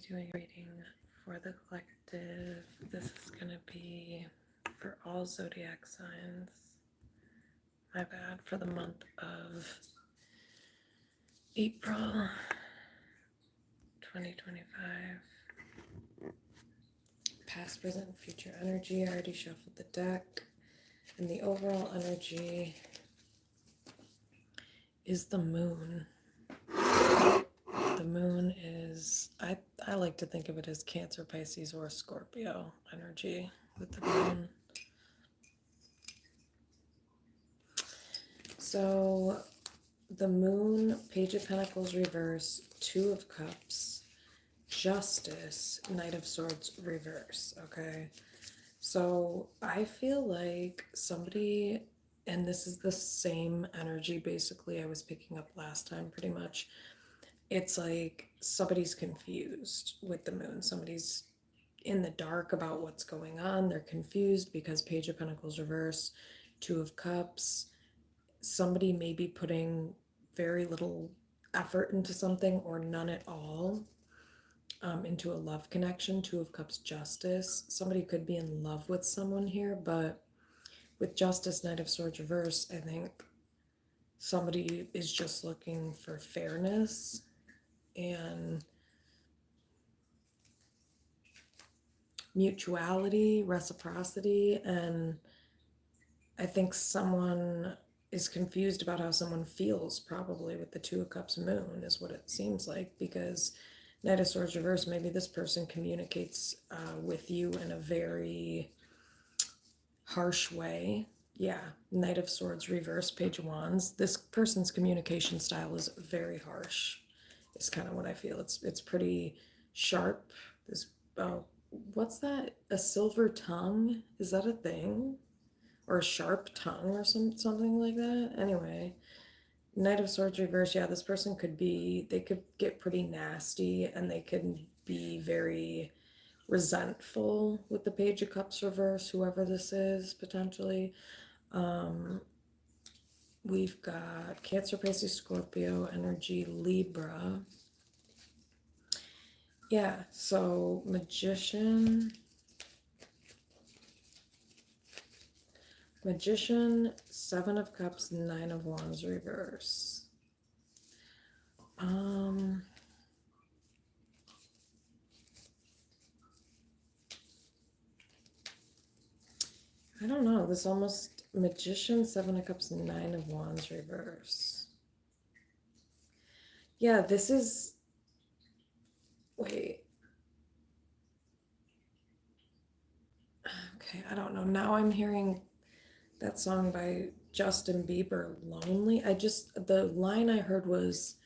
doing a reading for the collective. This is going to be for all zodiac signs. My bad, for the month of April 2025. Past, present, future energy. I already shuffled the deck. And the overall energy is the moon. The moon is, I like to think of it as Cancer, Pisces, or Scorpio energy with the moon. So the moon, Page of Pentacles reverse, Two of Cups, Justice, Knight of Swords reverse, okay? So I feel like somebody, and this is the same energy basically I was picking up last time pretty much. It's like somebody's confused with the moon. Somebody's in the dark about what's going on. They're confused because Page of Pentacles reverse, Two of Cups. Somebody may be putting very little effort into something or none at all into a love connection. Two of Cups, Justice. Somebody could be in love with someone here, but with Justice, Knight of Swords reverse, I think somebody is just looking for fairness and mutuality, reciprocity, and I think someone is confused about how someone feels probably with the Two of Cups moon is what it seems like, because Knight of Swords reverse, maybe this person communicates with you in a very harsh way. Yeah, Knight of Swords reverse, Page of Wands. This person's communication style is very harsh. Is kind of what I feel. It's pretty sharp. This what's that? A silver tongue? Is that a thing? Or a sharp tongue or something like that? Anyway, Knight of Swords reverse. Yeah, this person could be. They could get pretty nasty, and they could be very resentful with the Page of Cups reverse. Whoever this is potentially. We've got Cancer, Pisces, Scorpio, energy, Libra. Yeah, so Magician, Seven of Cups, Nine of Wands, reverse. I don't know, this almost, Magician, Seven of Cups, Nine of Wands, reverse. Yeah, this is, wait. Okay, I don't know. Now I'm hearing that song by Justin Bieber, Lonely. The line I heard was,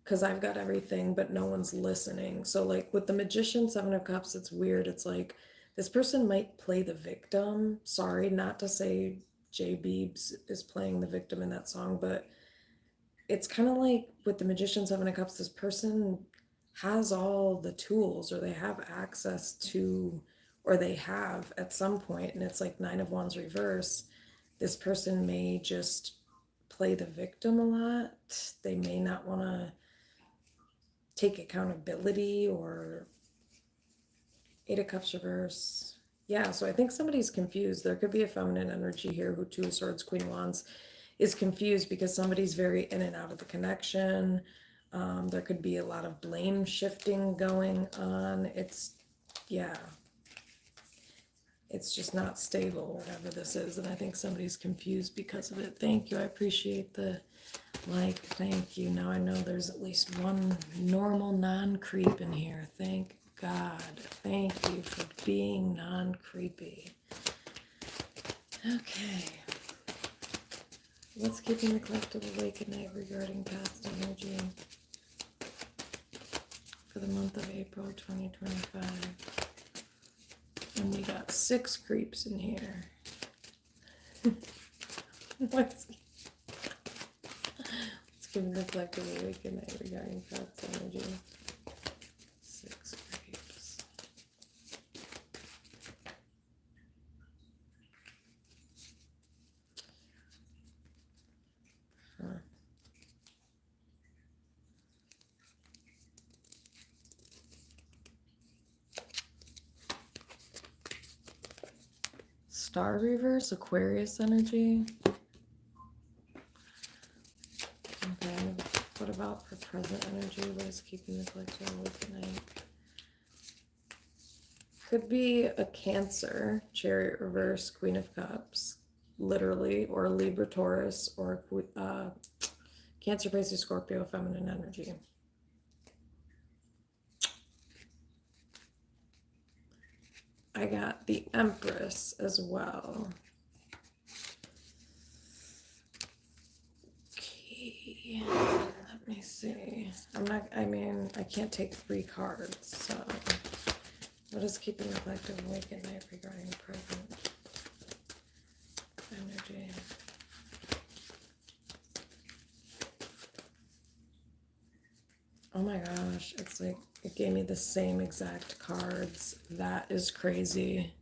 because I've got everything, but no one's listening. So, like, with the Magician, Seven of Cups, it's weird. It's like, this person might play the victim. Sorry, not to say Jay Biebs is playing the victim in that song, but it's kind of like with the Magician, Seven of Cups, this person has all the tools, or they have access to, or they have at some point, and it's like Nine of Wands reverse. This person may just play the victim a lot. They may not want to take accountability, or Eight of Cups reverse. Yeah, so I think somebody's confused. There could be a feminine energy here who Two of Swords, Queen of Wands is confused because somebody's very in and out of the connection. There could be a lot of blame shifting going on. It's just not stable, whatever this is. And I think somebody's confused because of it. Thank you. I appreciate the like. Thank you. Now I know there's at least one normal non-creep in here. Thank God. Thank you for being non-creepy. Okay. What's keeping the collective awake at night regarding past energy for the month of April 2025? And we got 6 creeps in here. What's keeping the collective awake at night regarding past energy? 6 creeps. Huh. Star reverse, Aquarius energy. Okay, what about for present energy? What is keeping the collective awake at night? Could be a Cancer, Chariot reverse, Queen of Cups, literally, or Libra, Taurus, or Cancer, Pisces, Scorpio, feminine energy. I got the Empress as well. Okay, let me see. I can't take 3 cards, so what is keeping the collective awake at night regarding present energy? Oh my gosh, it's like it gave me the same exact cards. That is crazy.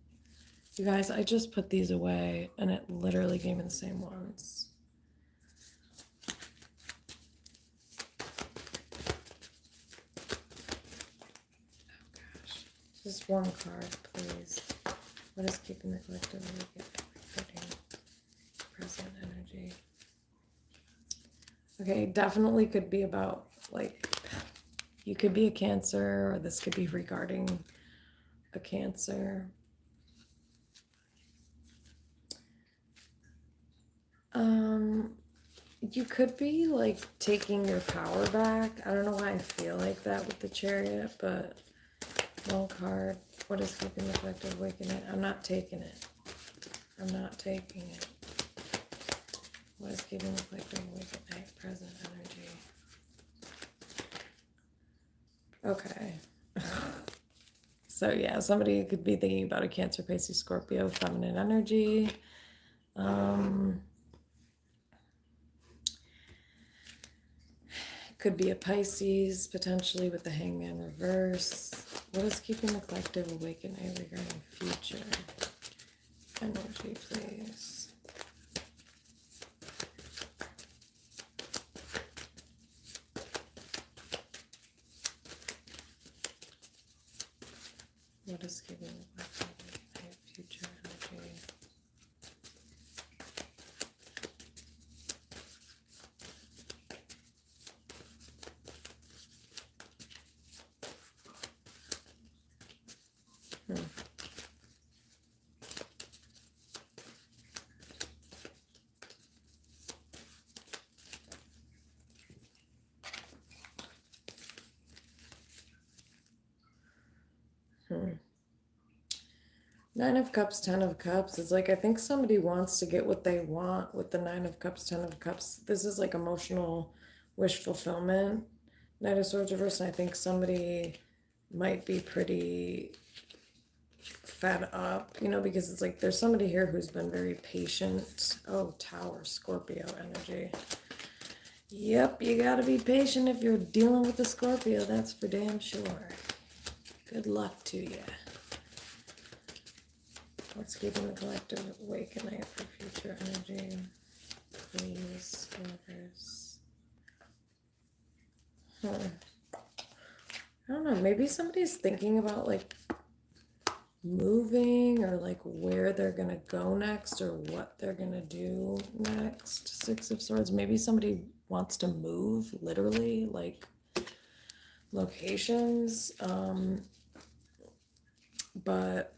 You guys, I just put these away and it literally gave me the same ones. Oh gosh. Just one card, please. What is keeping the collective awake regarding present energy? Okay, definitely could be about, like, you could be a Cancer, or this could be regarding a Cancer. You could be like taking your power back. I don't know why I feel like that with the Chariot, but one card. What is keeping the collective awake at night? I'm not taking it. I'm not taking it. What is keeping the collective awake at night? Present energy. Okay. So yeah, somebody could be thinking about a Cancer, Pisces, Scorpio, feminine energy. Could be a Pisces, potentially with the Hangman reverse. What is keeping the collective awake at night regarding future energy, please? What is keeping the collective awake at night, future energy? Nine of Cups, Ten of Cups. It's like, I think somebody wants to get what they want with the Nine of Cups, Ten of Cups. This is like emotional wish fulfillment. Knight of Swords reverse, and I think somebody might be pretty fed up, you know, because it's like there's somebody here who's been very patient. Oh, Tower, Scorpio energy. Yep, you gotta be patient if you're dealing with the Scorpio, that's for damn sure. Good luck to you. What's keeping the collective awake at night for future energy? Please, universe. I don't know, maybe somebody's thinking about like moving, or like where they're gonna go next, or what they're gonna do next. Six of Swords. Maybe somebody wants to move, literally, like locations. But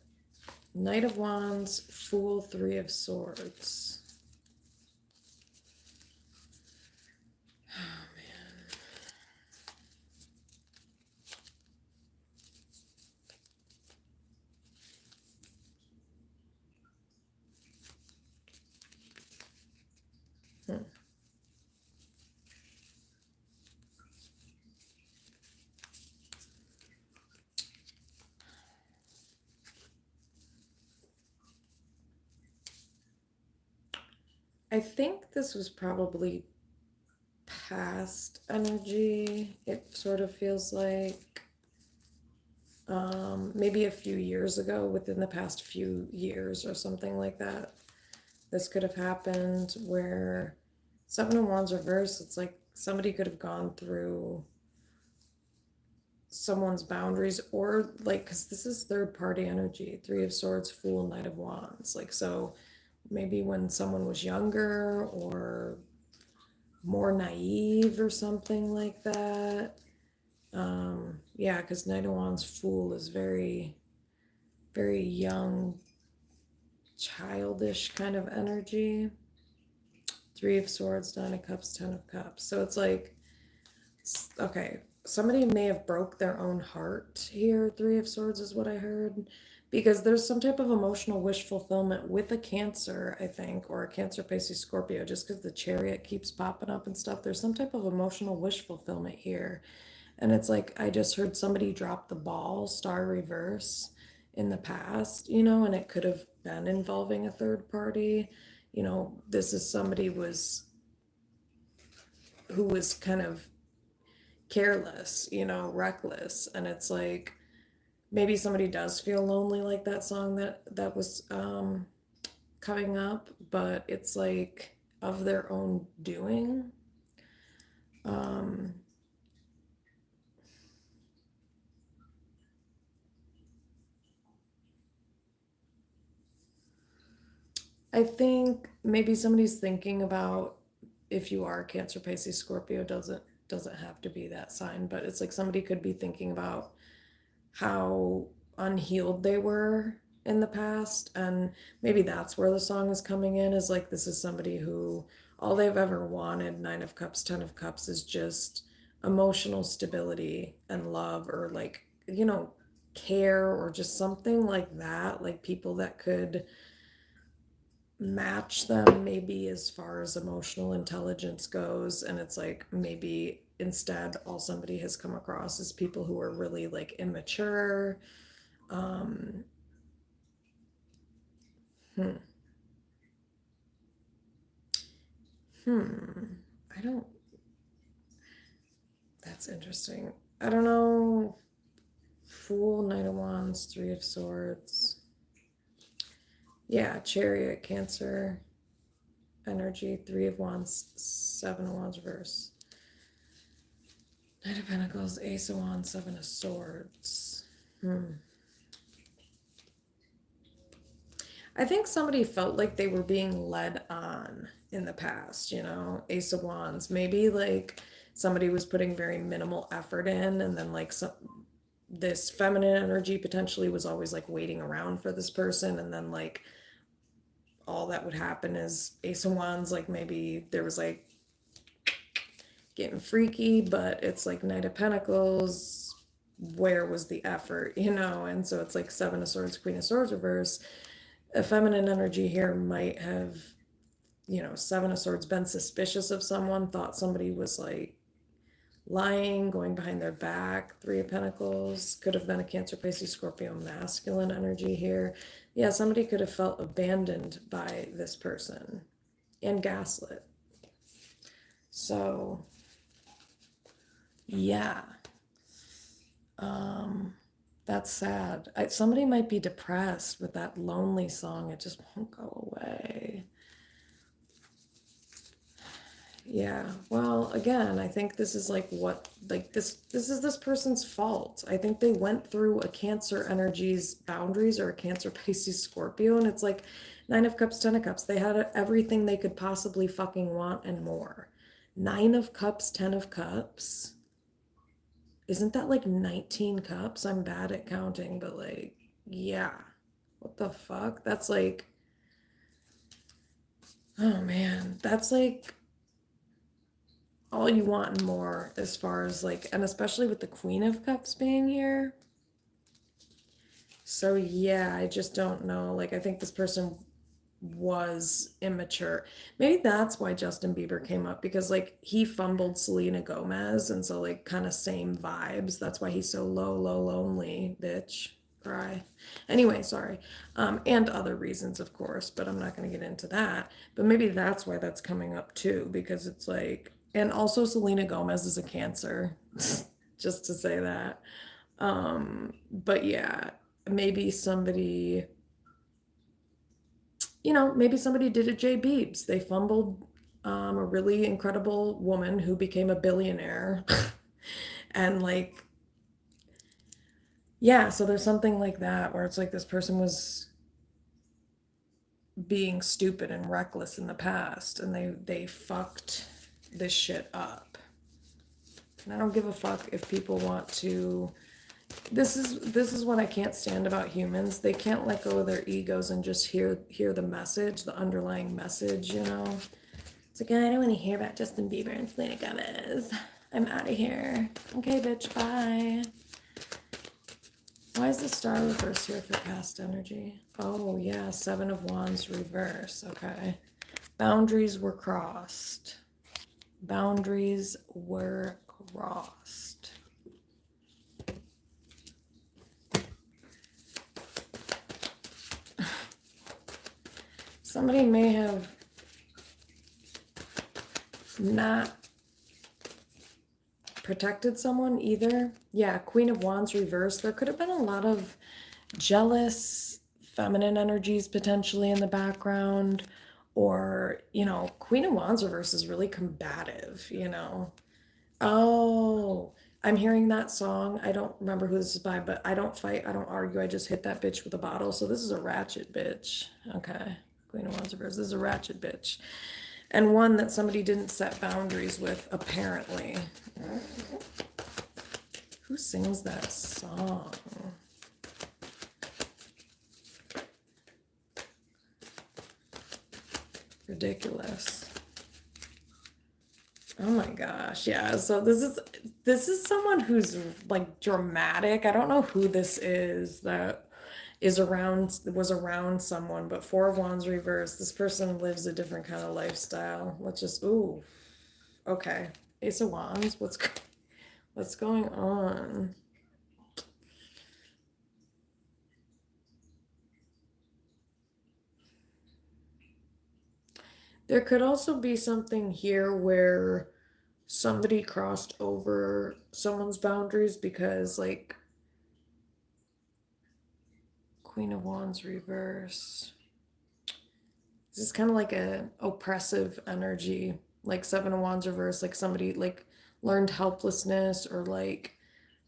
Knight of Wands, Fool, Three of Swords. Oh man. I think this was probably past energy. It sort of feels like maybe a few years ago, within the past few years or something like that. This could have happened, where Seven of Wands reverse, it's like somebody could have gone through someone's boundaries, or like, because this is third party energy, Three of Swords, Fool, Knight of Wands. Like, so maybe when someone was younger or more naive or something like that. Yeah, because Knight of Wands, Fool is very, very young, childish kind of energy. Three of Swords, Nine of Cups, Ten of Cups. So it's like, okay, somebody may have broke their own heart here. Three of Swords is what I heard. Because there's some type of emotional wish fulfillment with a Cancer, I think, or a Cancer, Pisces, Scorpio, just because the Chariot keeps popping up and stuff. There's some type of emotional wish fulfillment here. And it's like, I just heard somebody drop the ball, star reverse, in the past, and it could have been involving a third party. This is somebody who was kind of careless, reckless. And it's like, maybe somebody does feel lonely, like that song that was coming up, but it's like of their own doing. um I think maybe somebody's thinking about, if you are Cancer, Pisces, Scorpio, doesn't have to be that sign, but it's like somebody could be thinking about how unhealed they were in the past, and maybe that's where the song is coming in, is like, this is somebody who all they've ever wanted, Nine of Cups, Ten of Cups, is just emotional stability and love, or like, care, or just something like that, like people that could match them maybe as far as emotional intelligence goes. And it's like, maybe instead all somebody has come across is people who are really like immature. um hmm hmm I don't That's interesting. I don't know. Fool, Knight of Wands, Three of Swords. Yeah, Chariot, Cancer energy, Three of Wands, Seven of Wands reverse. Knight of Pentacles, Ace of Wands, Seven of Swords. I think somebody felt like they were being led on in the past, Ace of Wands. Maybe like somebody was putting very minimal effort in, and then like this feminine energy potentially was always like waiting around for this person, and then like all that would happen is Ace of Wands, like maybe there was like getting freaky, but it's like Knight of Pentacles, where was the effort, And so it's like Seven of Swords, Queen of Swords reverse. A feminine energy here might have, Seven of Swords, been suspicious of someone, thought somebody was like lying, going behind their back. Three of Pentacles could have been a Cancer, Pisces, Scorpio masculine energy here. Yeah, somebody could have felt abandoned by this person and gaslit. So, yeah. That's sad. Somebody might be depressed with that lonely song. It just won't go away. Yeah. Well, again, I think this is like this is this person's fault. I think they went through a Cancer energy's boundaries, or a Cancer, Pisces, Scorpio, and it's like Nine of Cups, Ten of Cups. They had everything they could possibly fucking want and more. Nine of Cups, Ten of Cups. Isn't that like 19 cups? I'm bad at counting, but like, yeah. What the fuck? That's like, oh man, that's like all you want and more, as far as like, and especially with the Queen of Cups being here. So yeah, I just don't know. Like, I think this person was immature. Maybe that's why Justin Bieber came up, because like he fumbled Selena Gomez, and so like kind of same vibes. That's why he's so low, low, lonely, bitch. Cry. Anyway, sorry. And other reasons, of course, but I'm not going to get into that. But maybe that's why that's coming up too, because it's like, and also Selena Gomez is a Cancer, just to say that. But yeah, maybe somebody, maybe somebody did a J Beebs. They fumbled a really incredible woman who became a billionaire and like Yeah, so there's something like that where it's like this person was being stupid and reckless in the past and they fucked this shit up. And I don't give a fuck if people want to. This is what I can't stand about humans. They can't let go of their egos and just hear the message, the underlying message, you know. It's like, I don't want to hear about Justin Bieber and Selena Gomez. I'm out of here. Okay, bitch, bye. Why is the star reverse here for past energy? Oh, yeah, Seven of Wands reverse. Okay. Boundaries were crossed. Boundaries were crossed. Somebody may have not protected someone either. Yeah, Queen of Wands reversed. There could have been a lot of jealous feminine energies potentially in the background, or, you know, Queen of Wands reverse is really combative, you know. Oh, I'm hearing that song. I don't remember who this is by, but I don't fight, I don't argue, I just hit that bitch with a bottle. So this is a ratchet bitch. Okay. Queen of Wands reverse. This is a ratchet bitch. And one that somebody didn't set boundaries with, apparently. Who sings that song? Ridiculous. Oh my gosh, yeah. So this is someone who's like dramatic. I don't know who this is that was around someone, but Four of Wands reversed. This person lives a different kind of lifestyle. Let's just ooh, okay. Ace of Wands, what's going on? There could also be something here where somebody crossed over someone's boundaries because, like, Queen of Wands reverse. This is kind of like a oppressive energy, like Seven of Wands reverse, like somebody like learned helplessness or like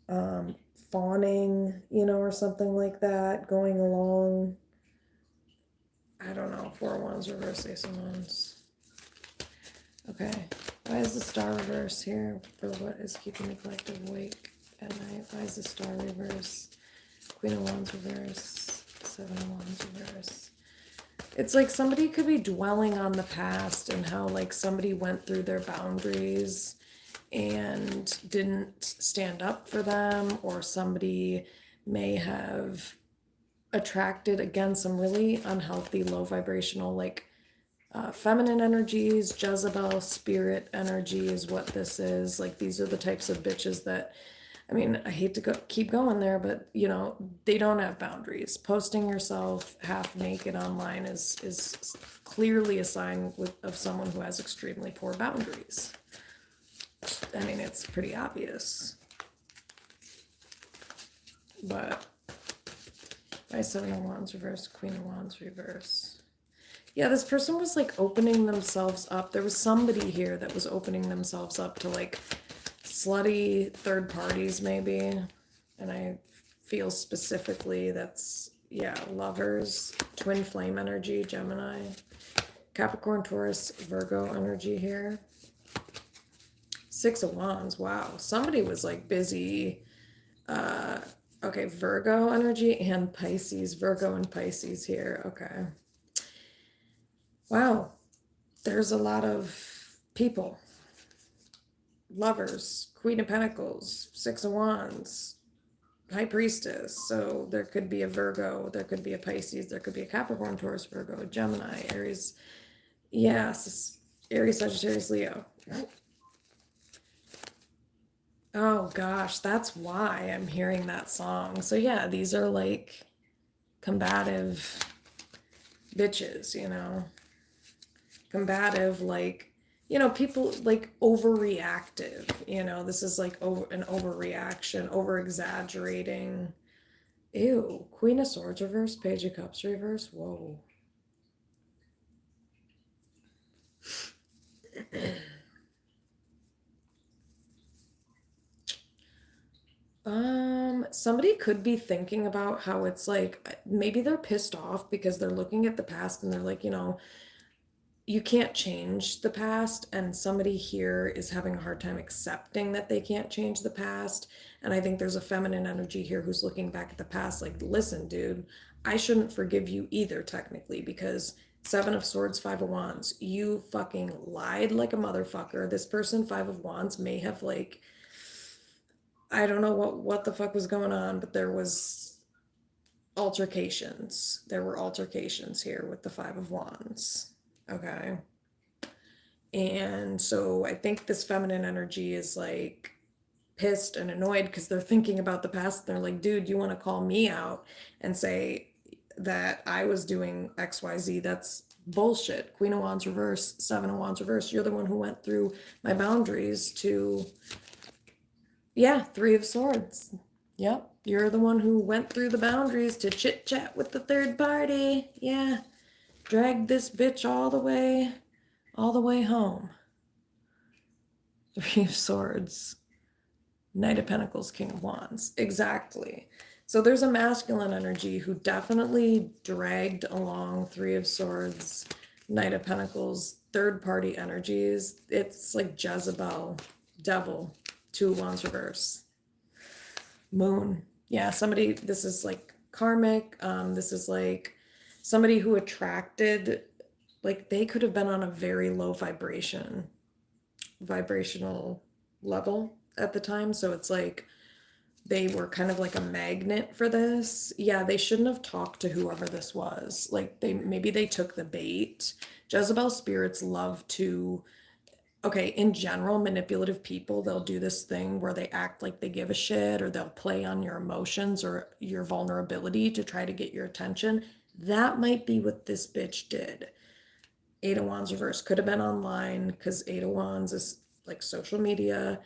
um, fawning, you know, or something like that, going along. I don't know. Four of Wands reverse, Ace of Wands. Okay. Why is the star reverse here for what is keeping the collective awake at night? Why is the star reverse? Queen of Wands reverse, Seven of Wands reverse. It's like somebody could be dwelling on the past and how like somebody went through their boundaries and didn't stand up for them, or somebody may have attracted again some really unhealthy low vibrational like feminine energies. Jezebel spirit energy is what this is. Like these are the types of bitches that, I mean, I hate to keep going there, but you know, they don't have boundaries. Posting yourself half naked online is clearly a sign of someone who has extremely poor boundaries. I mean, it's pretty obvious. But by Seven of Wands reverse, Queen of Wands reverse. Yeah, this person was like opening themselves up. There was somebody here that was opening themselves up to like slutty third parties maybe. And I feel specifically that's, yeah, lovers, twin flame energy, Gemini, Capricorn, Taurus, Virgo energy here. Six of Wands, wow. Somebody was like busy. Okay, Virgo energy and Pisces, Virgo and Pisces here. Okay. Wow, there's a lot of people. Lovers, Queen of Pentacles, Six of Wands, High Priestess. So there could be a Virgo, there could be a Pisces, there could be a Capricorn, Taurus, Virgo, Gemini, Aries. Yes, Aries, Sagittarius, Leo. Oh gosh, that's why I'm hearing that song. So yeah, these are like combative bitches, you know. Combative, like, you know, people like overreactive, you know, this is like an overreaction, over exaggerating. Ew, Queen of Swords reverse, Page of Cups reverse, whoa. somebody could be thinking about how it's like maybe they're pissed off because they're looking at the past and they're like, you can't change the past, and somebody here is having a hard time accepting that they can't change the past. And I think there's a feminine energy here who's looking back at the past like, listen, dude, I shouldn't forgive you either, technically, because Seven of Swords, Five of Wands, you fucking lied like a motherfucker. This person, Five of Wands, may have like, I don't know what the fuck was going on, but there was altercations. There were altercations here with the Five of Wands. Okay. And so I think this feminine energy is like pissed and annoyed because they're thinking about the past. They're like, dude, you want to call me out and say that I was doing XYZ? That's bullshit. Queen of Wands reverse, Seven of Wands reverse. You're the one who went through my boundaries to, yeah, Three of Swords. Yep. You're the one who went through the boundaries to chit chat with the third party. Yeah. Dragged this bitch all the way home. Three of Swords, Knight of Pentacles, King of Wands. Exactly. So there's a masculine energy who definitely dragged along Three of Swords, Knight of Pentacles, third party energies. It's like Jezebel, Devil, Two of Wands reverse, Moon. Yeah, somebody, this is like karmic. This is like somebody who attracted, like they could have been on a very low vibrational level at the time. So it's like they were kind of like a magnet for this. Yeah, they shouldn't have talked to whoever this was. Like maybe they took the bait. Jezebel spirits love to, okay, in general, manipulative people, they'll do this thing where they act like they give a shit, or they'll play on your emotions or your vulnerability to try to get your attention. That might be what this bitch did. Eight of Wands reverse could have been online, because Eight of Wands is like social media.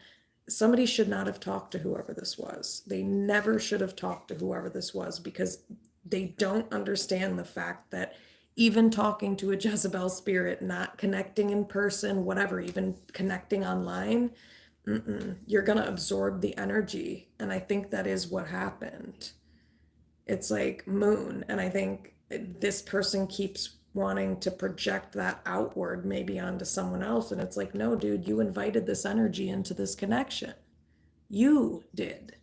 Somebody should not have talked to whoever this was. They never should have talked to whoever this was, because they don't understand the fact that even talking to a Jezebel spirit, not connecting in person, whatever, even connecting online, you're going to absorb the energy. And I think that is what happened. It's like Moon. And I think this person keeps wanting to project that outward, maybe onto someone else. And it's like, no, dude, you invited this energy into this connection. You did.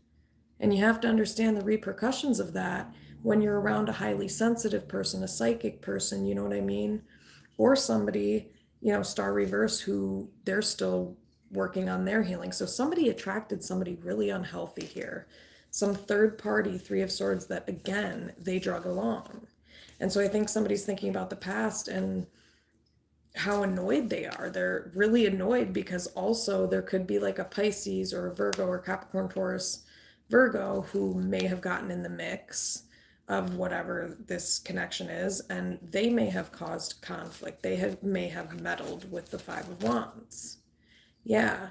And you have to understand the repercussions of that when you're around a highly sensitive person, a psychic person, you know what I mean? Or somebody, star reverse, who they're still working on their healing. So somebody attracted somebody really unhealthy here. Some third party, Three of Swords, that again, they drug along. And so I think somebody's thinking about the past and how annoyed they are. They're really annoyed because also there could be like a Pisces or a Virgo or Capricorn, Taurus, Virgo who may have gotten in the mix of whatever this connection is, and they may have caused conflict. They may have meddled with the Five of Wands. Yeah.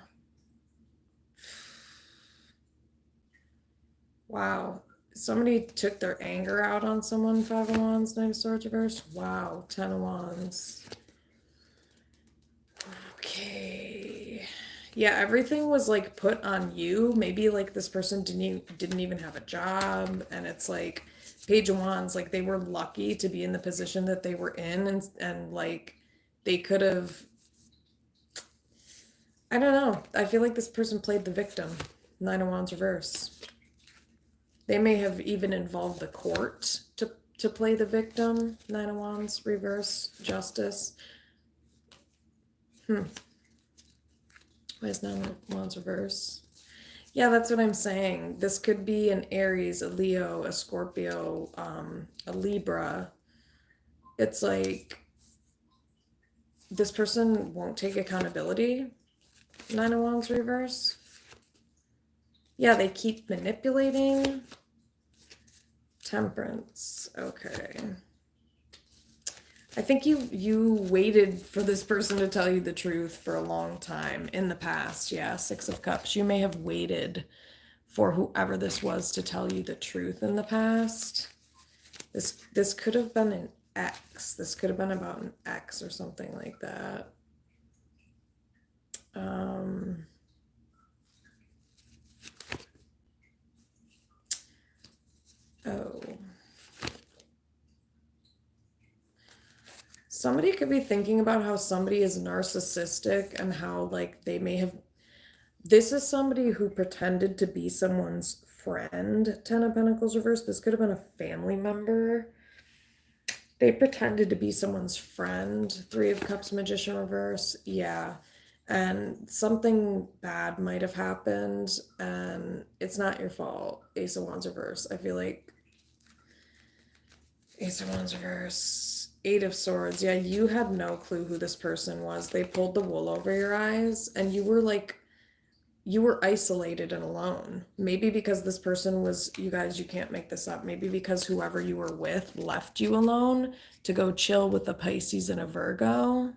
Wow. Somebody took their anger out on someone, Five of Wands, Knight of Swords reverse. Wow, Ten of Wands. Okay. Yeah, everything was like put on you. Maybe like this person didn't even have a job, and it's like Page of Wands, like they were lucky to be in the position that they were in, and like they could have, I don't know. I feel like this person played the victim. Nine of Wands reverse. They may have even involved the court to play the victim. Nine of Wands reverse, Justice. Why is Nine of Wands reverse? Yeah, that's what I'm saying. This could be an Aries, a Leo, a Scorpio, a Libra. It's like this person won't take accountability. Nine of Wands reverse. Yeah, they keep manipulating. Temperance. Okay. I think you waited for this person to tell you the truth for a long time in the past. Yeah, Six of Cups. You may have waited for whoever this was to tell you the truth in the past. This could have been an ex. This could have been about an ex or something like that. somebody could be thinking about how somebody is narcissistic and how like they may have, this is somebody who pretended to be someone's friend. Ten of Pentacles reversed. This could have been a family member. They pretended to be someone's friend. Three of Cups, Magician reverse. Yeah. And something bad might have happened, and it's not your fault. Ace of Wands reverse. I feel like Ace of Wands reverse. Eight of Swords. Yeah, you had no clue who this person was. They pulled the wool over your eyes, and you were like, you were isolated and alone. Maybe because this person was, you guys, you can't make this up. Maybe because whoever you were with left you alone to go chill with a Pisces and a Virgo.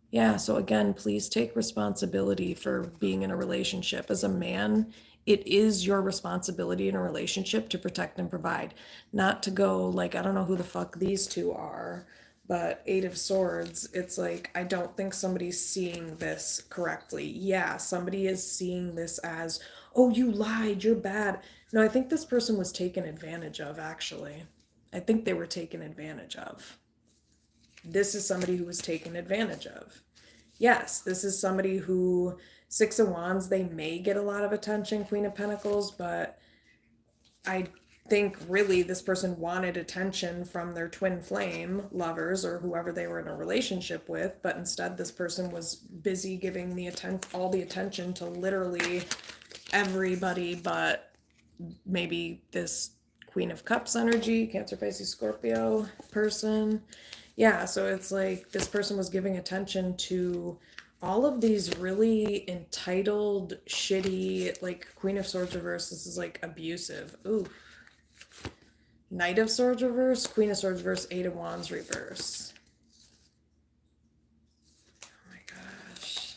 Yeah, so again, please take responsibility for being in a relationship. As a man, it is your responsibility in a relationship to protect and provide, not to go like, I don't know who the fuck these two are, but Eight of Swords, it's like, I don't think somebody's seeing this correctly. Yeah, somebody is seeing this as, oh, you lied, you're bad. No, I think this person was taken advantage of, actually. I think they were taken advantage of. This is somebody who was taken advantage of. Yes, this is somebody who, Six of Wands, they may get a lot of attention, Queen of Pentacles, but I think really this person wanted attention from their twin flame lovers or whoever they were in a relationship with, but instead this person was busy giving all the attention to literally everybody but maybe this Queen of Cups energy, Cancer, Pisces, Scorpio person. Yeah, so it's like this person was giving attention to all of these really entitled, shitty, like Queen of Swords reverse, this is like abusive. Ooh. Knight of Swords reverse, Queen of Swords reverse, Eight of Wands reverse. Oh my gosh.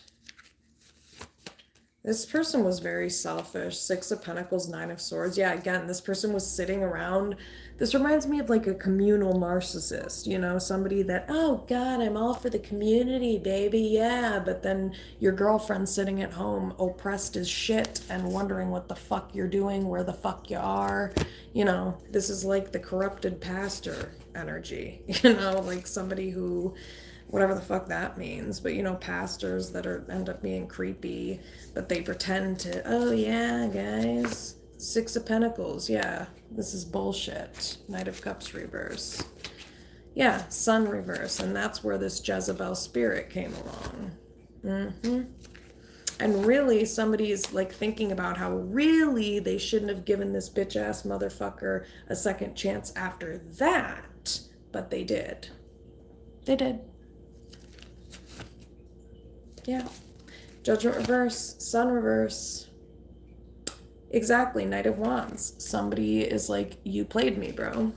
This person was very selfish. Six of Pentacles, Nine of Swords. Yeah, again, this person was sitting around. This reminds me of like a communal narcissist, you know, somebody that, oh God, I'm all for the community, baby, yeah. But then your girlfriend's sitting at home oppressed as shit and wondering what the fuck you're doing, where the fuck you are. You know, this is like the corrupted pastor energy, you know, like somebody who, whatever the fuck that means, but you know, pastors that end up being creepy, but they pretend to, oh yeah, guys. Six of Pentacles, yeah, this is bullshit. Knight of Cups reverse. Yeah, Sun reverse, and that's where this Jezebel spirit came along. And really, somebody's like thinking about how really they shouldn't have given this bitch ass motherfucker a second chance after that, but they did. They did. Yeah. Judgment reverse, Sun reverse. Exactly, Knight of Wands. Somebody is like, you played me, bro.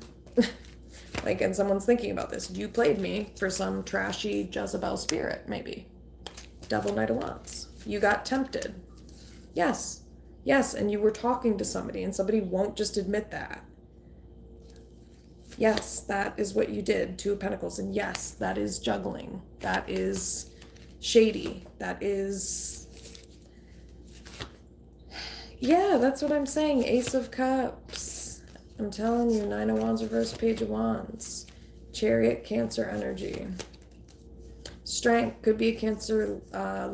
Like, and someone's thinking about this. You played me for some trashy Jezebel spirit, maybe. Devil, Knight of Wands. You got tempted. Yes. Yes, and you were talking to somebody, and somebody won't just admit that. Yes, that is what you did. Two of Pentacles. And yes, that is juggling. That is shady. That is... Yeah, that's what I'm saying. Ace of Cups. I'm telling you, Nine of Wands reverse, Page of Wands. Chariot, Cancer energy. Strength could be a Cancer,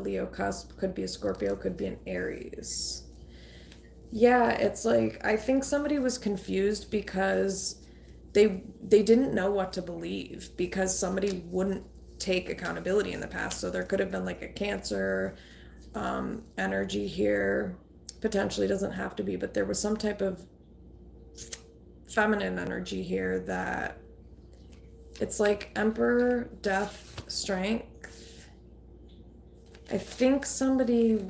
Leo cusp, could be a Scorpio, could be an Aries. Yeah, it's like, I think somebody was confused because they didn't know what to believe because somebody wouldn't take accountability in the past. So there could have been like a Cancer energy here. Potentially doesn't have to be, but there was some type of feminine energy here that it's like Emperor, Death, Strength. I think somebody,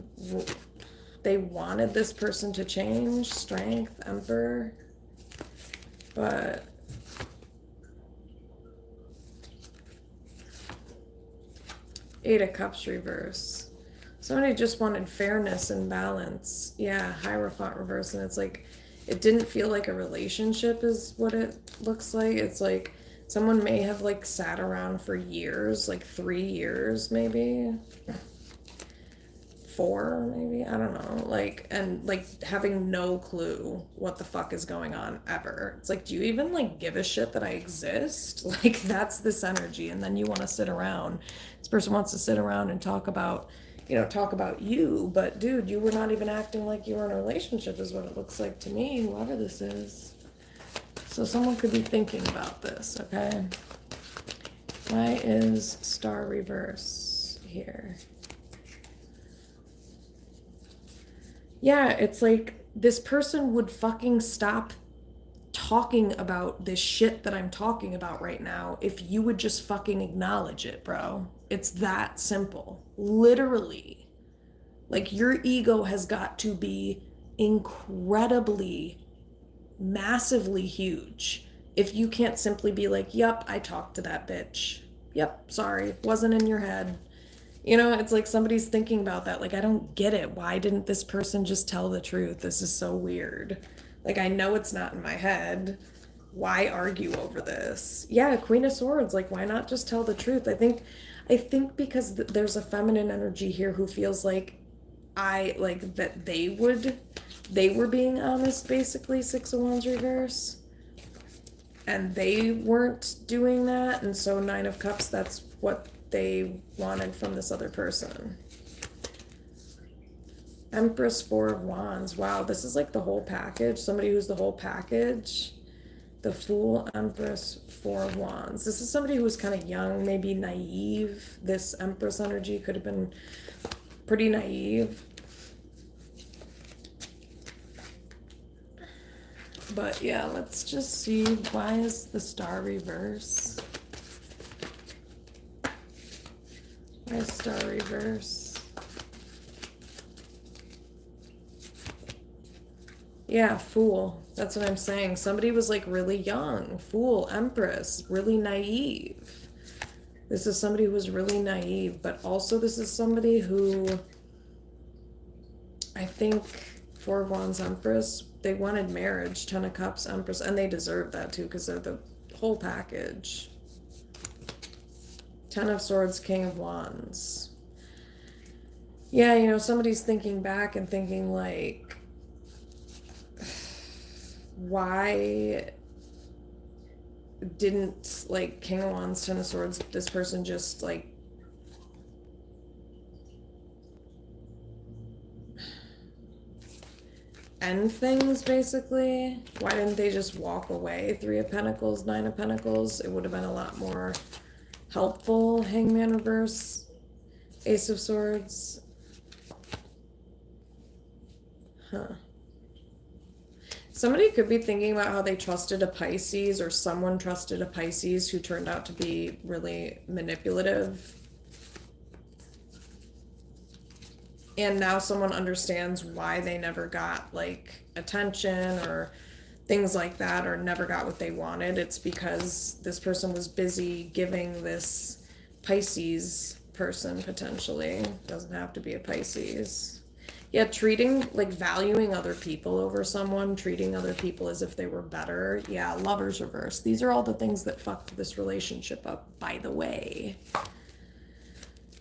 they wanted this person to change, Strength, Emperor, but Eight of Cups reverse. Somebody just wanted fairness and balance. Yeah, Hierophant reverse. And it's like, it didn't feel like a relationship is what it looks like. It's like someone may have like sat around for years, like 3 years maybe. 4 maybe, I don't know, like, and like having no clue what the fuck is going on ever. It's like, do you even like give a shit that I exist? Like, that's this energy. And then you want to sit around, this person wants to sit around and talk about, talk about you, but dude, you were not even acting like you were in a relationship is what it looks like to me, whoever this is. So someone could be thinking about this. Okay, why is star reverse here? Yeah, it's like this person would fucking stop talking about this shit that I'm talking about right now if you would just fucking acknowledge it, bro. It's that simple. Literally. Like, your ego has got to be incredibly, massively huge if you can't simply be like, yep, I talked to that bitch. Yep, sorry, wasn't in your head. It's like somebody's thinking about that. Like, I don't get it. Why didn't this person just tell the truth? This is so weird. Like, I know it's not in my head. Why argue over this? Yeah, Queen of Swords. Like, why not just tell the truth? I think because there's a feminine energy here who feels like that they were being honest, basically, Six of Wands reverse. And they weren't doing that. And so Nine of Cups, that's what they wanted from this other person. Empress, Four of Wands. Wow, this is like the whole package. Somebody who's the whole package. The Fool, Empress, Four of Wands. This is somebody who was kind of young, maybe naive. This Empress energy could have been pretty naive. But yeah, let's just see, why is the star reverse? Why is star reverse? Yeah, Fool. That's what I'm saying. Somebody was like really young. Fool, Empress, really naive. This is somebody who was really naive, but also this is somebody who, I think, Four of Wands, Empress, they wanted marriage. Ten of Cups, Empress, and they deserve that too because they're the whole package. Ten of Swords, King of Wands. Yeah, somebody's thinking back and thinking like, why didn't, like, King of Wands, Ten of Swords, this person just like end things, basically? Why didn't they just walk away? Three of Pentacles, Nine of Pentacles. It would have been a lot more helpful. Hangman reverse, Ace of Swords. Huh. Somebody could be thinking about how they trusted a Pisces, or someone trusted a Pisces who turned out to be really manipulative. And now someone understands why they never got, like, attention or things like that, or never got what they wanted. It's because this person was busy giving this Pisces person, potentially. Doesn't have to be a Pisces. Yeah, valuing other people over someone, treating other people as if they were better. Yeah, Lovers reverse. These are all the things that fucked this relationship up, by the way.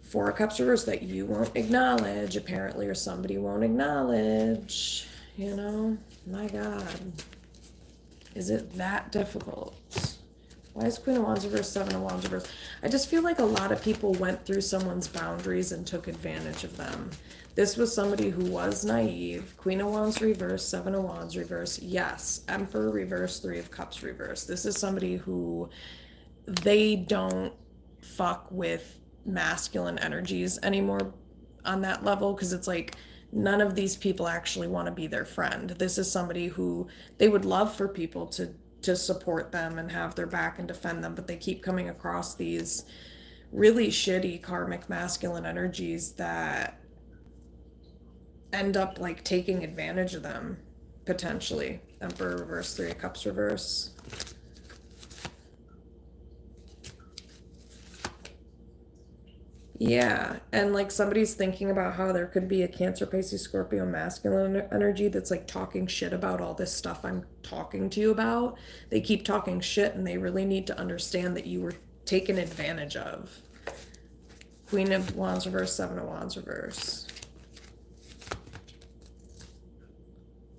Four of Cups reverse that you won't acknowledge, apparently, or somebody won't acknowledge. My God. Is it that difficult? Why is Queen of Wands reverse, Seven of Wands reverse? I just feel like a lot of people went through someone's boundaries and took advantage of them. This was somebody who was naive. Queen of Wands reverse, Seven of Wands reverse. Yes. Emperor reverse, Three of Cups reverse. This is somebody who, they don't fuck with masculine energies anymore on that level, because it's like none of these people actually want to be their friend. This is somebody who they would love for people to support them and have their back and defend them, but they keep coming across these really shitty karmic masculine energies that end up like taking advantage of them, potentially. Emperor reverse, Three of Cups reverse. Yeah, and like somebody's thinking about how there could be a Cancer, Pisces, Scorpio masculine energy that's like talking shit about all this stuff I'm talking to you about. They keep talking shit and they really need to understand that you were taken advantage of. Queen of Wands reverse, Seven of Wands reverse.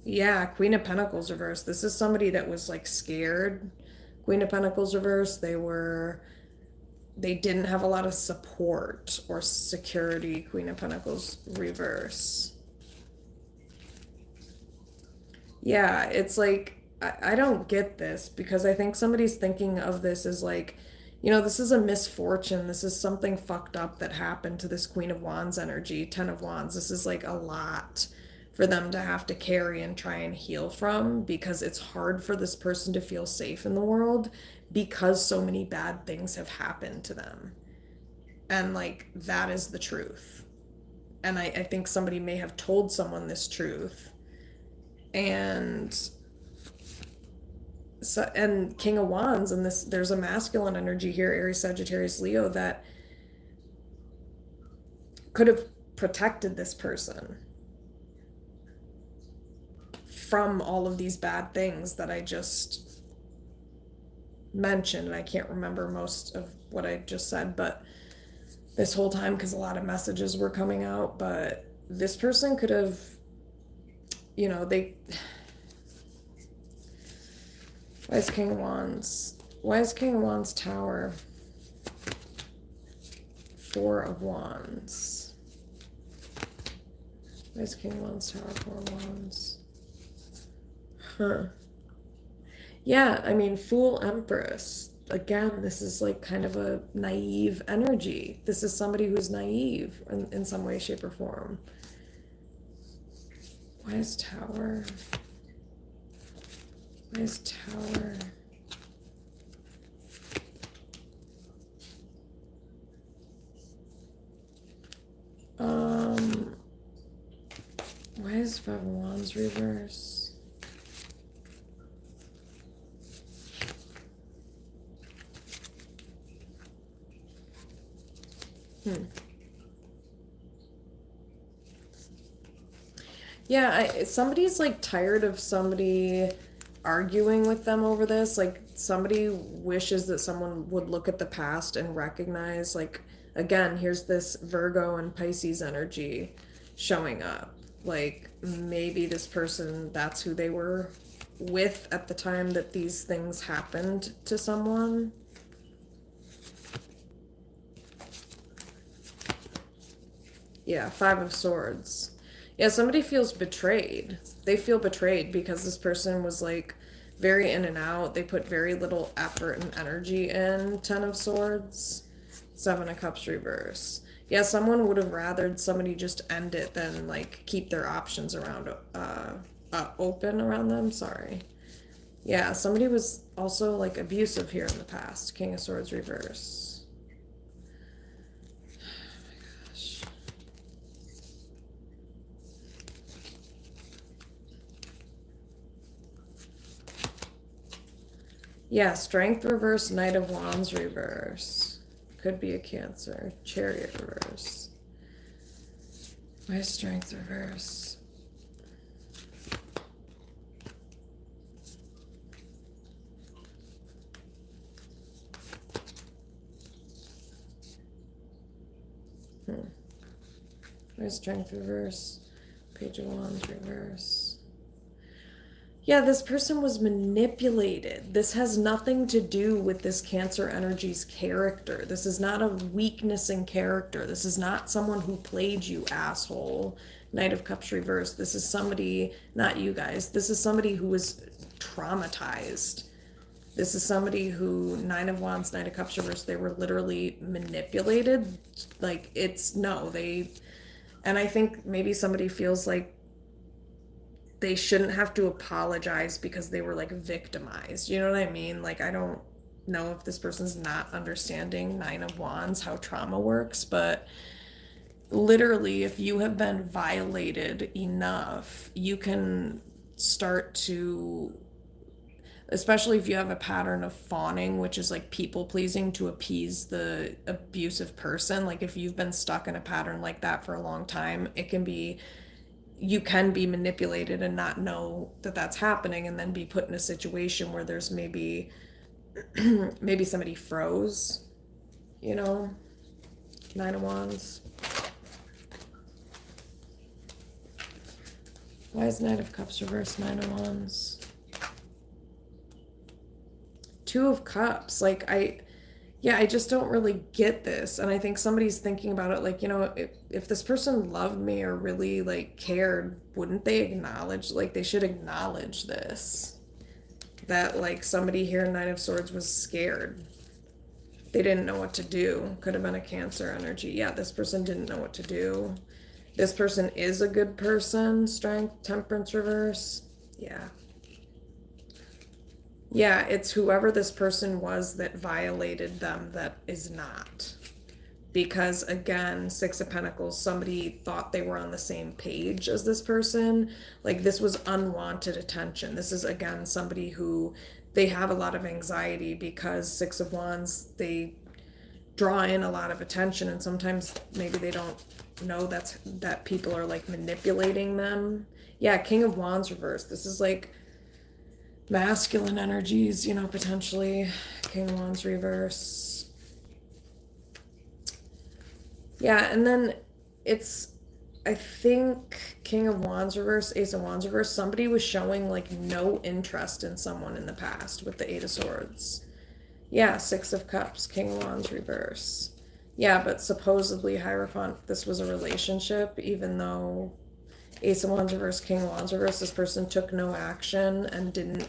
Yeah, Queen of Pentacles reverse. This is somebody that was like scared. Queen of Pentacles reverse. They didn't have a lot of support or security. Queen of Pentacles reverse. Yeah, it's like I don't get this because I think somebody's thinking of this as like, this is a misfortune. This is something fucked up that happened to this Queen of Wands energy, Ten of Wands. This is like a lot for them to have to carry and try and heal from because it's hard for this person to feel safe in the world because so many bad things have happened to them. And like that is the truth. And I think somebody may have told someone this truth and so, and King of Wands, and this there's a masculine energy here, Aries, Sagittarius, Leo, that could have protected this person from all of these bad things that I just mentioned. And I can't remember most of what I just said, but this whole time, because a lot of messages were coming out, but this person could have, they. Why is King of Wands? Why is King of Wands Tower? Four of Wands. Why is King of Wands Tower? Four of Wands. Huh. Yeah, I mean, Fool Empress. Again, this is like kind of a naive energy. This is somebody who's naive in some way, shape, or form. Why is Tower? Why is Tower? Why is Five of Wands reverse? Yeah, somebody's like tired of somebody arguing with them over this. Like somebody wishes that someone would look at the past and recognize, like, again, here's this Virgo and Pisces energy showing up. Like maybe this person, that's who they were with at the time that these things happened to someone. Yeah, Five of Swords. Yeah, somebody feels betrayed. They feel betrayed because this person was like very in and out. They put very little effort and energy in. Ten of Swords. Seven of Cups reverse. Yeah, someone would have rathered somebody just end it than like keep their options around open around them. Sorry. Yeah, somebody was also like abusive here in the past. King of Swords reverse. Yeah, Strength reverse, Knight of Wands reverse. Could be a Cancer. Chariot reverse. Why is Strength reverse? Why is Strength reverse? Page of Wands reverse. Yeah, this person was manipulated. This has nothing to do with this Cancer energy's character. This is not a weakness in character. This is not someone who played you, asshole. Knight of Cups reverse. This is somebody, not you guys, this is somebody who was traumatized. This is somebody who, Nine of Wands, Knight of Cups reverse, they were literally manipulated. Like, and I think maybe somebody feels like they shouldn't have to apologize because they were like victimized. You know what I mean? Like, I don't know if this person's not understanding Nine of Wands, how trauma works, but literally, if you have been violated enough, you can start to, especially if you have a pattern of fawning, which is like people pleasing to appease the abusive person. Like if you've been stuck in a pattern like that for a long time, you can be manipulated and not know that that's happening, and then be put in a situation where there's maybe somebody froze, Nine of Wands. Why is Knight of Cups reversed? Nine of Wands. Two of Cups. Like, I just don't really get this. And I think somebody's thinking about it like, if this person loved me or really like cared, wouldn't they acknowledge, like they should acknowledge this? That like somebody here, Nine of Swords, was scared. They didn't know what to do. Could have been a Cancer energy. Yeah, this person didn't know what to do. This person is a good person. Strength, Temperance reverse. Yeah. Yeah, it's whoever this person was that violated them that is not. Because again, Six of Pentacles, somebody thought they were on the same page as this person. Like this was unwanted attention. This is again somebody who they have a lot of anxiety because Six of Wands, they draw in a lot of attention, and sometimes maybe they don't know that people are like manipulating them. Yeah, King of Wands reverse. This is like masculine energies, potentially. King of Wands reverse. Yeah, and then it's, I think, King of Wands reverse, Ace of Wands reverse, somebody was showing like no interest in someone in the past with the Eight of Swords. Yeah, Six of Cups, King of Wands reverse. Yeah, but supposedly Hierophant, this was a relationship, even though Ace of Wands reverse, King of Wands reverse, this person took no action and didn't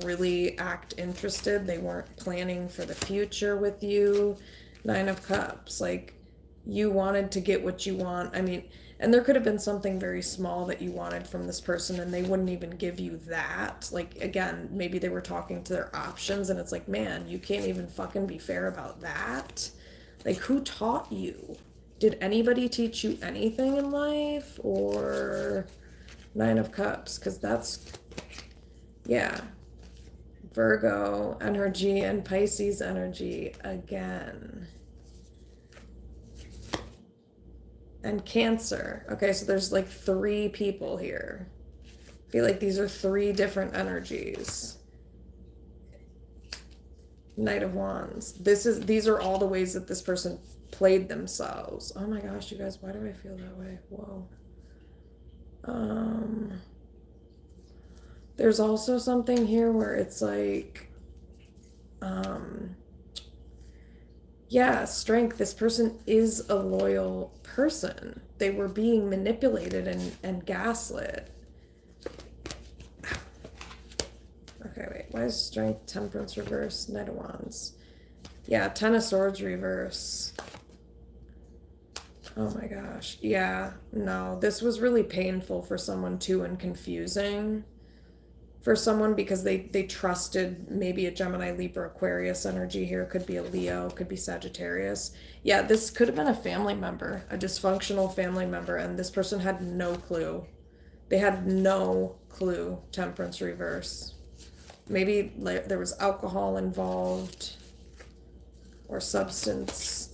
really act interested. They weren't planning for the future with you. Nine of Cups, like you wanted to get what you want. I mean, and there could have been something very small that you wanted from this person and they wouldn't even give you that. Like, again, maybe they were talking to their options and it's like, man, you can't even fucking be fair about that. Like, who taught you? Did anybody teach you anything in life? Or Nine of Cups? Because that's, yeah. Virgo energy and Pisces energy again. And Cancer. Okay, so there's like 3 people here. I feel like these are 3 different energies. Knight of Wands. These are all the ways that this person played themselves. Oh my gosh, you guys, why do I feel that way? Whoa. There's also something here where it's like, yeah, Strength. This person is a loyal person. They were being manipulated and gaslit. Okay, wait. Why is Strength, Temperance reverse, Knight of Wands? Yeah, Ten of Swords reverse. Oh my gosh. Yeah, no. This was really painful for someone too and confusing for someone because they trusted maybe a Gemini, Libra, Aquarius energy here. Could be a Leo, could be Sagittarius. Yeah, this could have been a family member, a dysfunctional family member, and this person had no clue. They had no clue. Temperance reverse. Maybe there was alcohol involved or substances.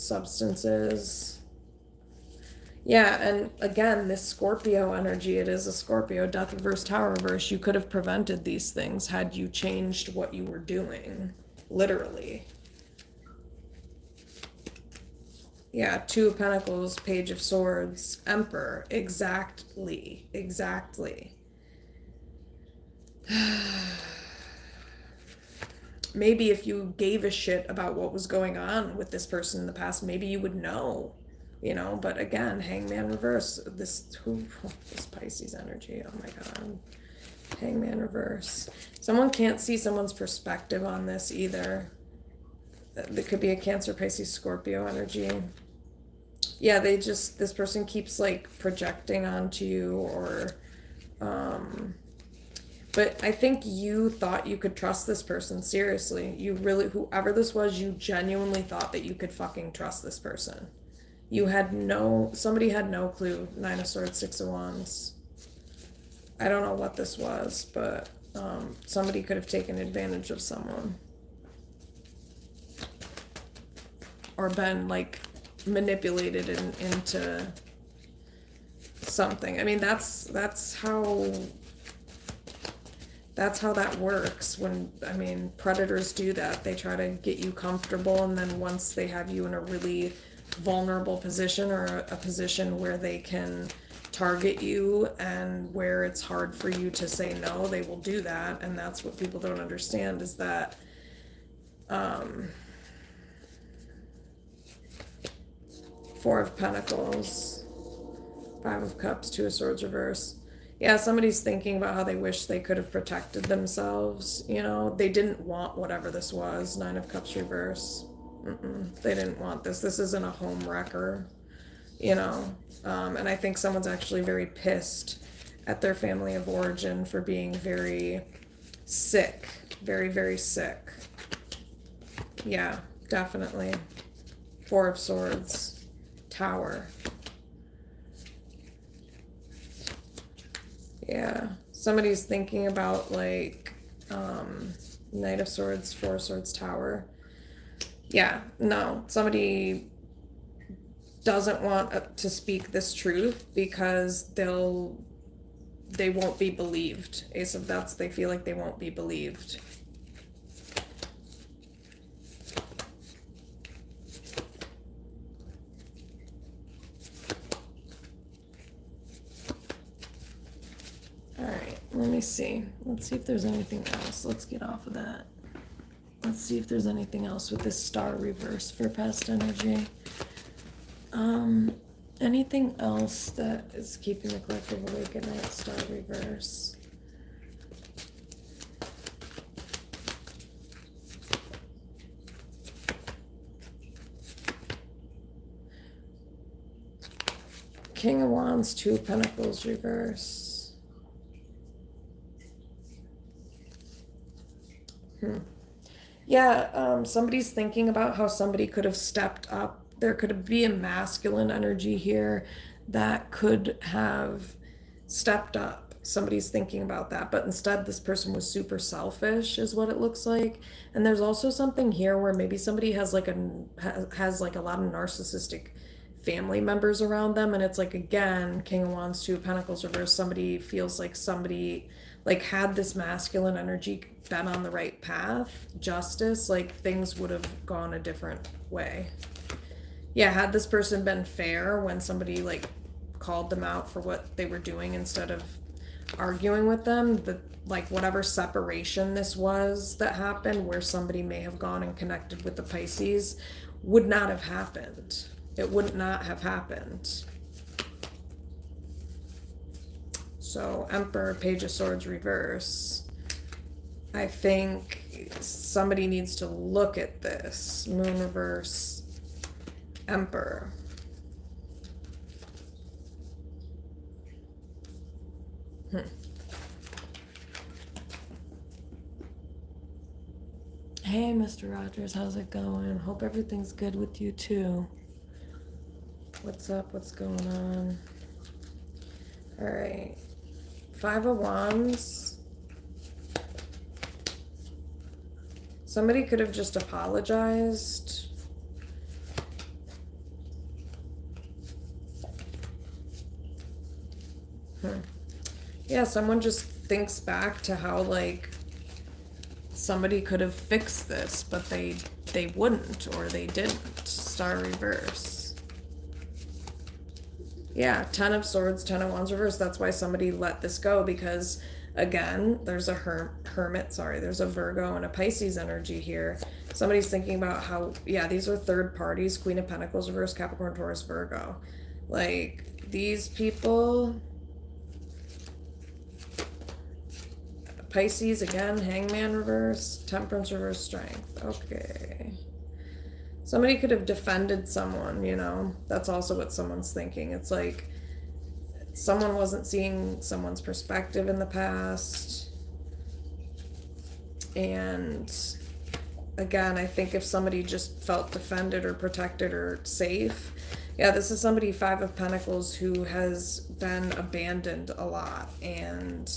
Yeah, and again, this Scorpio energy, it is a Scorpio, Death reverse, Tower reverse. You could have prevented these things had you changed what you were doing, literally. Yeah, Two of Pentacles, Page of Swords, Emperor, exactly. Maybe if you gave a shit about what was going on with this person in the past, maybe you would know. But again, Hangman reverse, this Pisces energy, oh my god. Hangman reverse. Someone can't see someone's perspective on this either. There could be a Cancer, Pisces, Scorpio energy. Yeah, this person keeps like projecting onto you or, but I think you thought you could trust this person, seriously. You really, whoever this was, you genuinely thought that you could fucking trust this person. Somebody had no clue. Nine of Swords, Six of Wands. I don't know what this was, but somebody could have taken advantage of someone. Or been like manipulated into something. I mean, that's how that works when, predators do that. They try to get you comfortable, and then once they have you in a really vulnerable position or a position where they can target you, and where it's hard for you to say no, they will do that. And that's what people don't understand, is that Four of Pentacles, Five of Cups, Two of Swords reverse. Yeah, somebody's thinking about how they wish they could have protected themselves. You know, they didn't want whatever this was. Nine of Cups reverse. They didn't want this. This isn't a home wrecker, you know. And I think someone's actually very pissed at their family of origin for being very sick. Very, very sick. Yeah, definitely. Four of Swords. Tower. Yeah, somebody's thinking about like Knight of Swords, Four of Swords, Tower. Yeah, no, somebody doesn't want to speak this truth because they won't be believed. Ace of Nuts, they feel like they won't be believed. Let me see. Let's see if there's anything else. Let's get off of that. Let's see if there's anything else with this star reverse for past energy. Anything else that is keeping the collective awake at night? Star reverse. King of Wands, Two of Pentacles reverse. Yeah, somebody's thinking about how somebody could have stepped up. There could be a masculine energy here that could have stepped up. Somebody's thinking about that, but instead this person was super selfish is what it looks like. And there's also something here where maybe somebody has like a lot of narcissistic family members around them, and it's like, again, King of Wands, Two of Pentacles reverse. Somebody feels like somebody like had this masculine energy been on the right path, justice, like things would have gone a different way. Yeah, had this person been fair when somebody like called them out for what they were doing instead of arguing with them, the like whatever separation this was that happened where somebody may have gone and connected with the Pisces would not have happened. It would not have happened. So Emperor, Page of Swords reverse. I think somebody needs to look at this. Moon reverse, Emperor. Hey, Mr. Rogers, how's it going? Hope everything's good with you too. What's up? What's going on? All right. Five of Wands. Somebody could have just apologized. Yeah, someone just thinks back to how like somebody could have fixed this, but they wouldn't, or they didn't. Star reverse. Yeah, Ten of Swords, Ten of Wands reverse. That's why somebody let this go, because again, there's a hermit, sorry, there's a Virgo and a Pisces energy here. Somebody's thinking about how, yeah, these are third parties. Queen of Pentacles reverse, Capricorn, Taurus, Virgo. Like, these people, Pisces again, Hangman reverse, Temperance reverse, Strength. Okay. Somebody could have defended someone, you know? That's also what someone's thinking. It's like someone wasn't seeing someone's perspective in the past. And again, I think if somebody just felt defended or protected or safe, yeah, this is somebody, Five of Pentacles, who has been abandoned a lot. And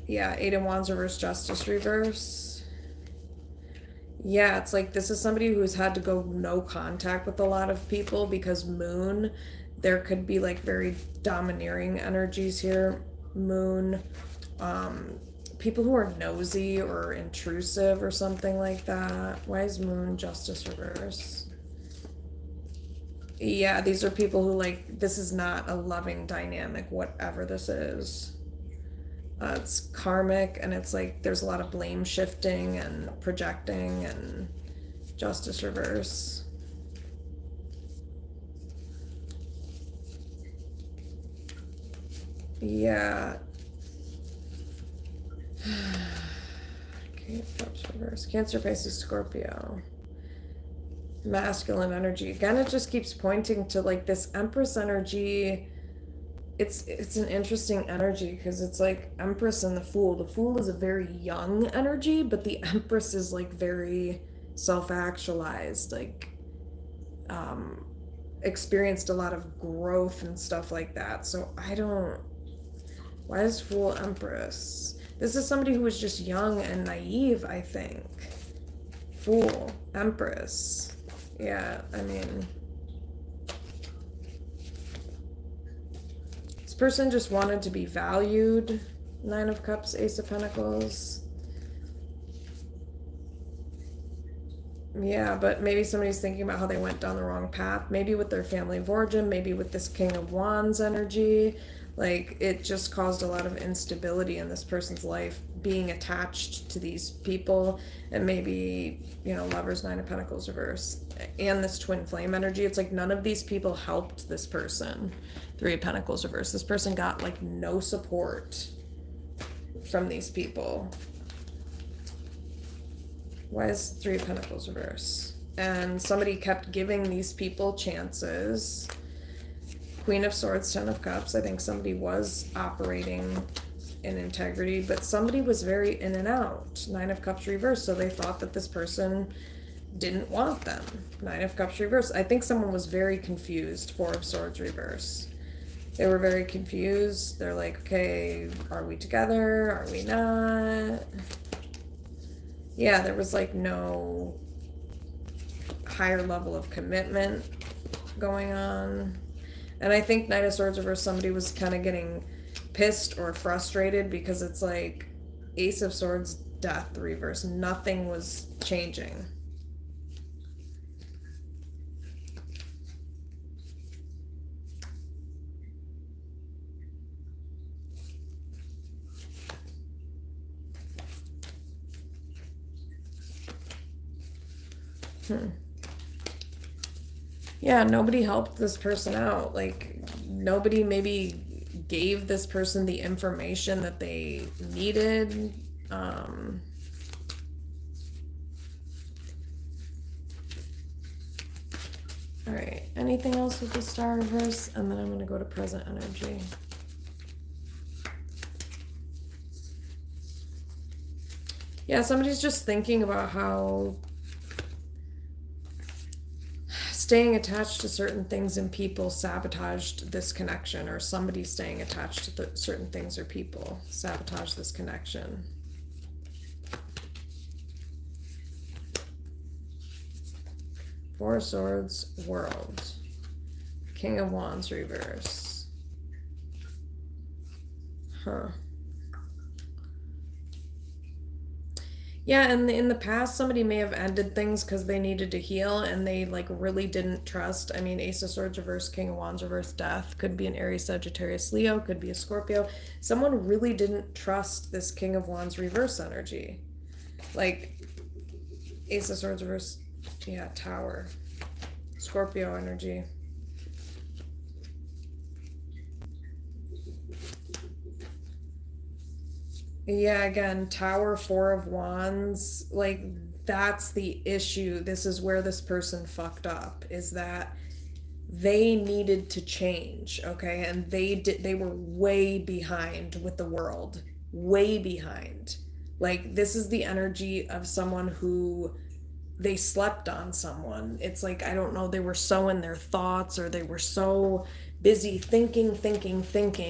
yeah, Eight of Wands reverse, Justice reverse. Yeah, it's like this is somebody who's had to go no contact with a lot of people because Moon, there could be like very domineering energies here. Moon, people who are nosy or intrusive or something like that. Why is Moon Justice reverse? Yeah, these are people who like, this is not a loving dynamic, whatever this is. It's karmic, and it's like there's a lot of blame shifting and projecting and justice reverse. Yeah. Okay, Cups reverse. Cancer, Pisces, Scorpio. Masculine energy. Again, it just keeps pointing to like this Empress energy. It's an interesting energy because it's like Empress and the Fool. The Fool is a very young energy, but the Empress is like very self-actualized, like um experienced a lot of growth and stuff like that. So I don't, why is Fool Empress? This is somebody who was just young and naive, I think. Fool, Empress. Yeah, I mean, this person just wanted to be valued. Nine of Cups, Ace of Pentacles. Yeah, but maybe somebody's thinking about how they went down the wrong path. Maybe with their family of origin, maybe with this King of Wands energy. Like, it just caused a lot of instability in this person's life, being attached to these people. And maybe, you know, Lovers, Nine of Pentacles reverse. And this twin flame energy. It's like none of these people helped this person. Three of Pentacles reverse. This person got, like, no support from these people. Why is Three of Pentacles reverse? And somebody kept giving these people chances. Queen of Swords, Ten of Cups. I think somebody was operating in integrity, but somebody was very in and out. Nine of Cups reverse, so they thought that this person didn't want them. Nine of Cups reverse. I think someone was very confused. Four of Swords reverse. They were very confused. They're like, okay, are we together? Are we not? Yeah, there was like no higher level of commitment going on. And I think Knight of Swords reverse, somebody was kind of getting pissed or frustrated because it's like Ace of Swords, Death reverse. Nothing was changing. Yeah, nobody helped this person out. Like, nobody maybe gave this person the information that they needed. All right, anything else with the Star reverse? And then I'm going to go to present energy. Yeah, somebody's just thinking about how staying attached to certain things and people sabotaged this connection, or somebody staying attached to certain things or people sabotage this connection. Four of Swords, World. King of Wands reverse. Huh. Yeah, and in the past, somebody may have ended things because they needed to heal and they like really didn't trust. I mean, Ace of Swords reverse, King of Wands reverse, Death. Could be an Aries, Sagittarius, Leo. Could be a Scorpio. Someone really didn't trust this King of Wands reverse energy. Like, Ace of Swords reverse, yeah, Tower. Scorpio energy. Yeah, again, Tower, Four of Wands, like that's the issue. This is where this person fucked up, is that they needed to change, okay? And they were way behind with the world. Way behind. Like, this is the energy of someone who they slept on someone. It's like, I don't know, they were so in their thoughts, or they were so busy thinking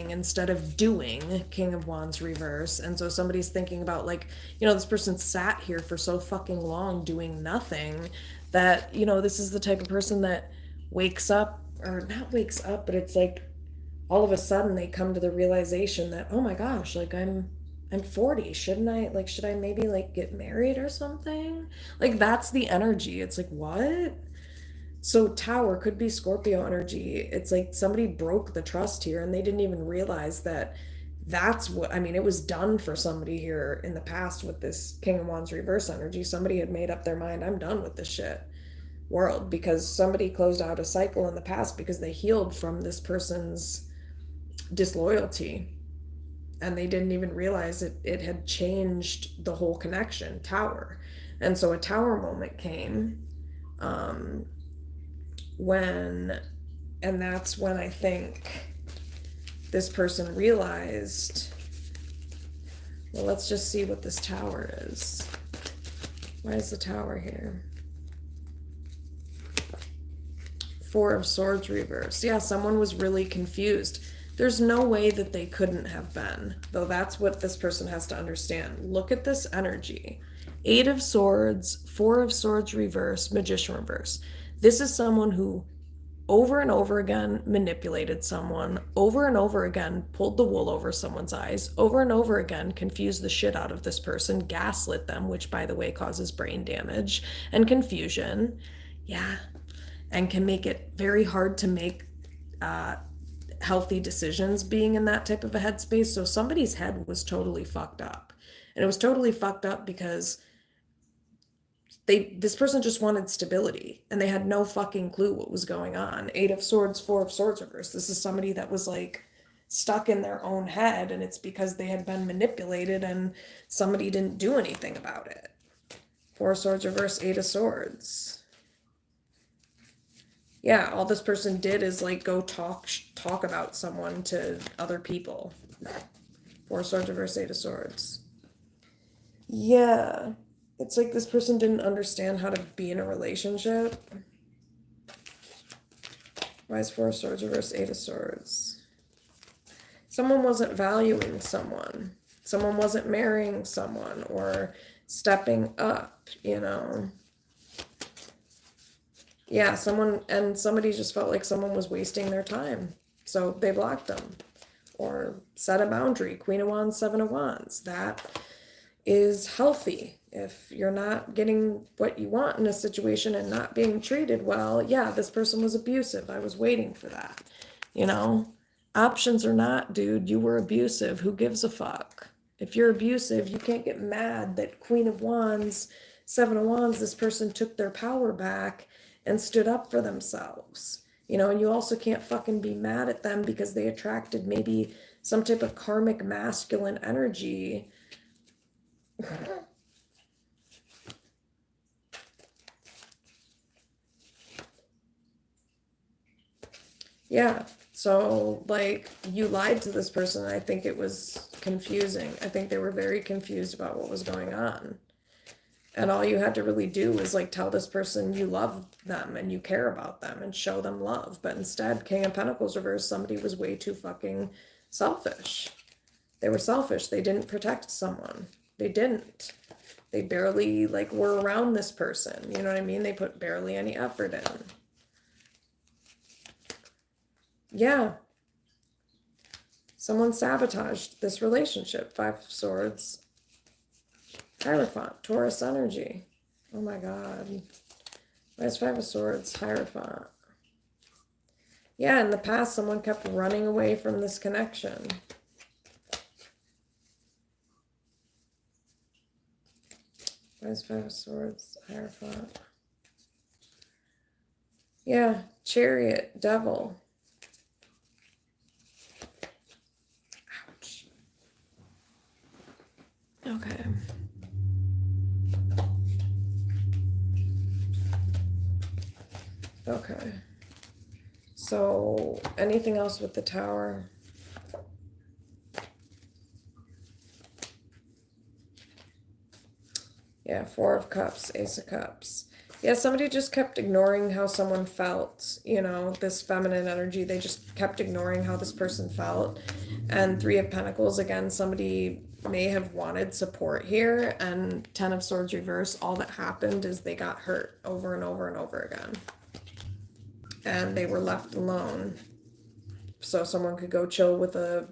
instead of doing. King of Wands reverse. And so somebody's thinking about, like, you know, this person sat here for so fucking long doing nothing, that, you know, this is the type of person that wakes up, or not wakes up, but it's like all of a sudden they come to the realization that, oh my gosh, like I'm 40. Shouldn't I, like, should I maybe like get married or something? Like, that's the energy. It's like, what? So Tower could be Scorpio energy. It's like somebody broke the trust here and they didn't even realize that that's what, I mean, it was done for somebody here in the past with this King of Wands reverse energy. Somebody had made up their mind, I'm done with this shit world, because somebody closed out a cycle in the past because they healed from this person's disloyalty and they didn't even realize it had changed the whole connection. Tower. And so a Tower moment came, um, when, and that's when I think this person realized, well, let's just see what this Tower is. Why is the Tower here? Four of Swords reverse. Yeah, someone was really confused. There's no way that they couldn't have been, though that's what this person has to understand. Look at this energy. Eight of Swords, Four of Swords reverse, Magician reverse. This is someone who over and over again manipulated someone, over and over again pulled the wool over someone's eyes, over and over again confused the shit out of this person, gaslit them, which by the way causes brain damage and confusion. Yeah. And can make it very hard to make healthy decisions being in that type of a headspace. So somebody's head was totally fucked up. And it was totally fucked up because this person just wanted stability and they had no fucking clue what was going on. Eight of Swords, Four of Swords reverse. This is somebody that was like stuck in their own head, and it's because they had been manipulated and somebody didn't do anything about it. Four of Swords reverse, Eight of Swords. Yeah, all this person did is like go talk about someone to other people. Four of Swords reverse, Eight of Swords. Yeah. It's like this person didn't understand how to be in a relationship. Why is Four of Swords reverse, Eight of Swords? Someone wasn't valuing someone. Someone wasn't marrying someone or stepping up, you know. Yeah, somebody just felt like someone was wasting their time. So they blocked them or set a boundary. Queen of Wands, Seven of Wands. That is healthy. If you're not getting what you want in a situation and not being treated well, yeah, this person was abusive. I was waiting for that. You know, options or not, dude, you were abusive. Who gives a fuck? If you're abusive, you can't get mad that Queen of Wands, Seven of Wands, this person took their power back and stood up for themselves. You know, and you also can't fucking be mad at them because they attracted maybe some type of karmic masculine energy. Yeah, so like you lied to this person. I think it was confusing. I think they were very confused about what was going on. And all you had to really do was like tell this person you love them and you care about them and show them love. But instead, King of Pentacles reverse, somebody was way too fucking selfish. They were selfish. They didn't protect someone. They didn't. They barely like were around this person. You know what I mean? They put barely any effort in. Yeah. Someone sabotaged this relationship. Five of Swords. Hierophant. Taurus energy. Oh my God. Why is Five of Swords? Hierophant. Yeah, in the past, someone kept running away from this connection. Why is Five of Swords? Hierophant. Yeah, Chariot. Devil. Ouch. Okay. Okay. So, anything else with the Tower? Yeah, Four of Cups, Ace of Cups. Yeah, somebody just kept ignoring how someone felt, you know, this feminine energy. They just kept ignoring how this person felt. And Three of Pentacles, again, somebody may have wanted support here. And Ten of Swords reverse, all that happened is they got hurt over and over and over again. And they were left alone. So someone could go chill with a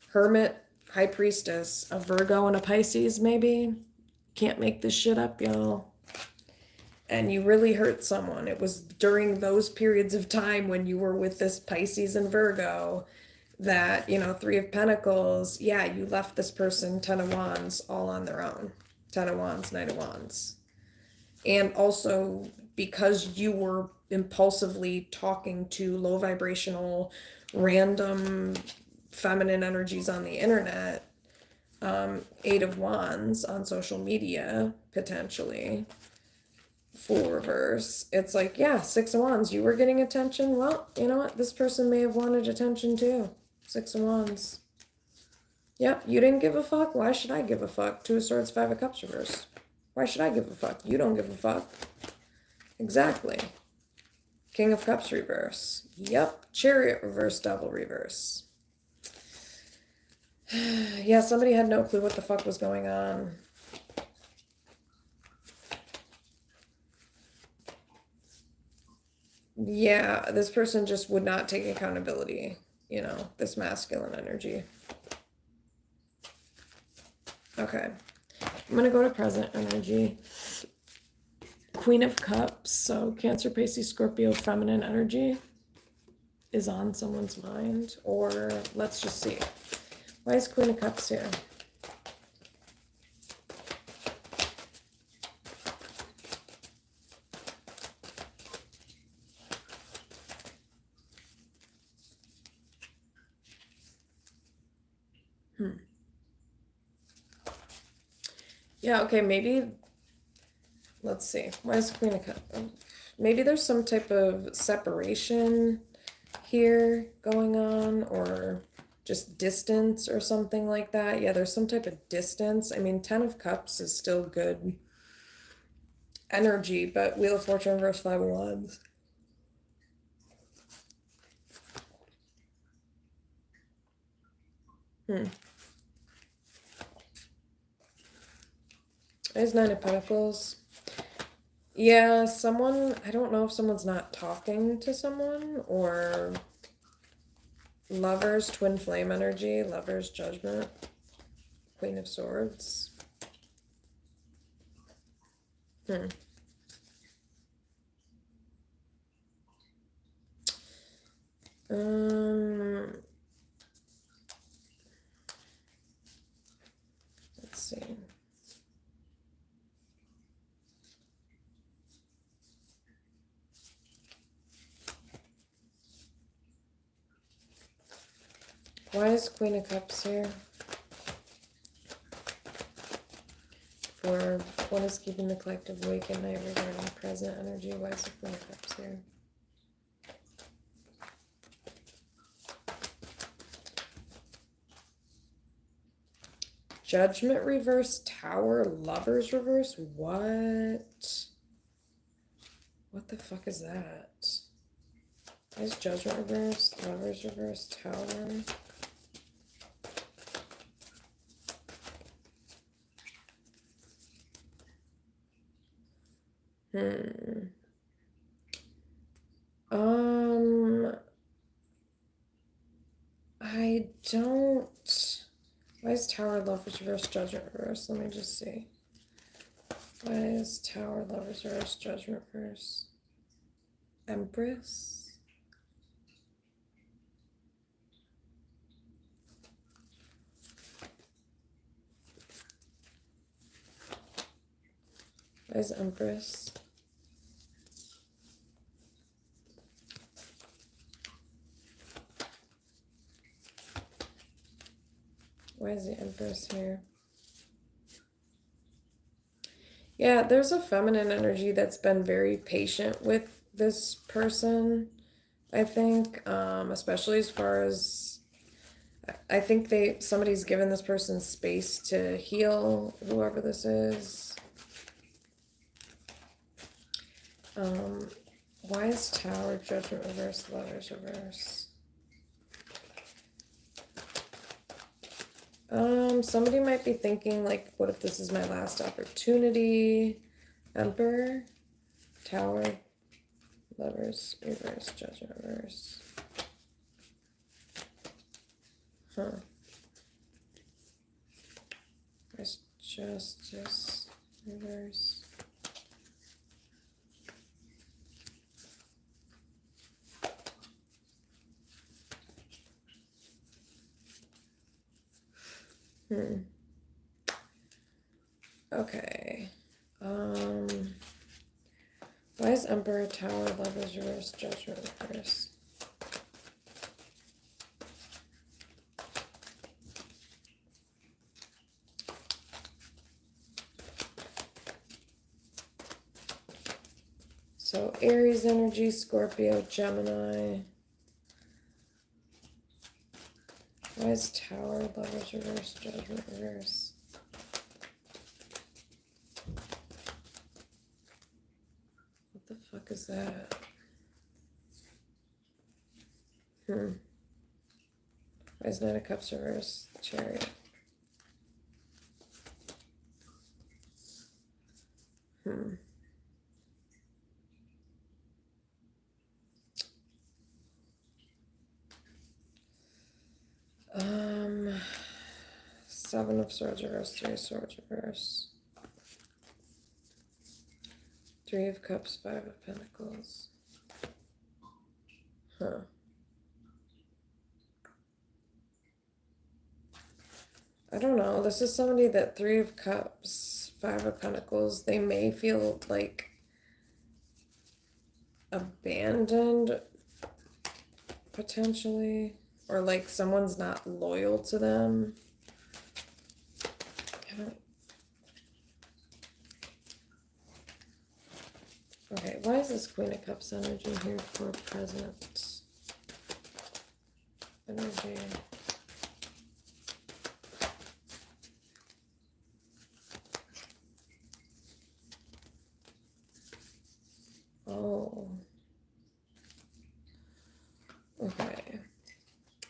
Hermit, High Priestess, a Virgo, and a Pisces, maybe. Can't make this shit up, y'all. and you really hurt someone. It was during those periods of time when you were with this Pisces and Virgo that, you know, Three of Pentacles, yeah, you left this person, Ten of Wands, all on their own. Ten of Wands, Knight of Wands. And also because you were impulsively talking to low vibrational, random feminine energies on the internet, Eight of Wands on social media, potentially. Fool reverse. It's like, yeah, Six of Wands, you were getting attention. Well, you know what? This person may have wanted attention too. Six of Wands. Yep, you didn't give a fuck. Why should I give a fuck? Two of Swords, Five of Cups reverse. Why should I give a fuck? You don't give a fuck. Exactly. King of Cups reverse. Yep. Chariot reverse, Devil reverse. Yeah, somebody had no clue what the fuck was going on. Yeah, this person just would not take accountability, you know, this masculine energy. Okay. I'm going to go to present energy. Queen of Cups, so Cancer, Pisces, Scorpio, feminine energy is on someone's mind. Or let's just see. Why is Queen of Cups here? Yeah, okay, maybe, let's see. Why is Queen of Cups? Maybe there's some type of separation here going on, or just distance or something like that. Yeah, there's some type of distance. I mean, Ten of Cups is still good energy, but Wheel of Fortune reverse, Five of Wands. There's Nine of Pentacles. Yeah, someone, I don't know if someone's not talking to someone, or Lovers, Twin Flame energy, Lovers, Judgment, Queen of Swords. Let's see. Why is Queen of Cups here? For what is keeping the collective awake at night regarding present energy? Why is the Queen of Cups here? Judgment reverse, Tower, Lovers reverse. What? What the fuck is that? Why is Judgment reverse, Lovers reverse, Tower? I don't. Why is Tower, Lovers reverse, Judgment reverse? Let me just see. Why is Tower, Lovers reverse, Judgment reverse? Empress? Why is Empress? Why is the Empress here? Yeah, there's a feminine energy that's been very patient with this person, I think, especially as far as, I think somebody's given this person space to heal, whoever this is. Why is Tower, Judgment reverse, Lovers reverse? Somebody might be thinking, like, what if this is my last opportunity? Emperor, Tower, Lovers reverse, Judgment reverse. Where's Justice reverse? Okay. Why is Emperor, Tower, Lovers, Reverse, Judgment, Reverse? So Aries energy, Scorpio, Gemini. Why is Tower, Lovers, Reverse, Judgment, Reverse? What the fuck is that? Why is Knight of Cups, Reverse, Chariot? Seven of Swords, Reverse, Three of Swords, Reverse. Three of Cups, Five of Pentacles. I don't know. This is somebody that Three of Cups, Five of Pentacles, they may feel like abandoned, potentially. Or like someone's not loyal to them. Okay, why is this Queen of Cups energy here for present? Energy. Oh. Okay.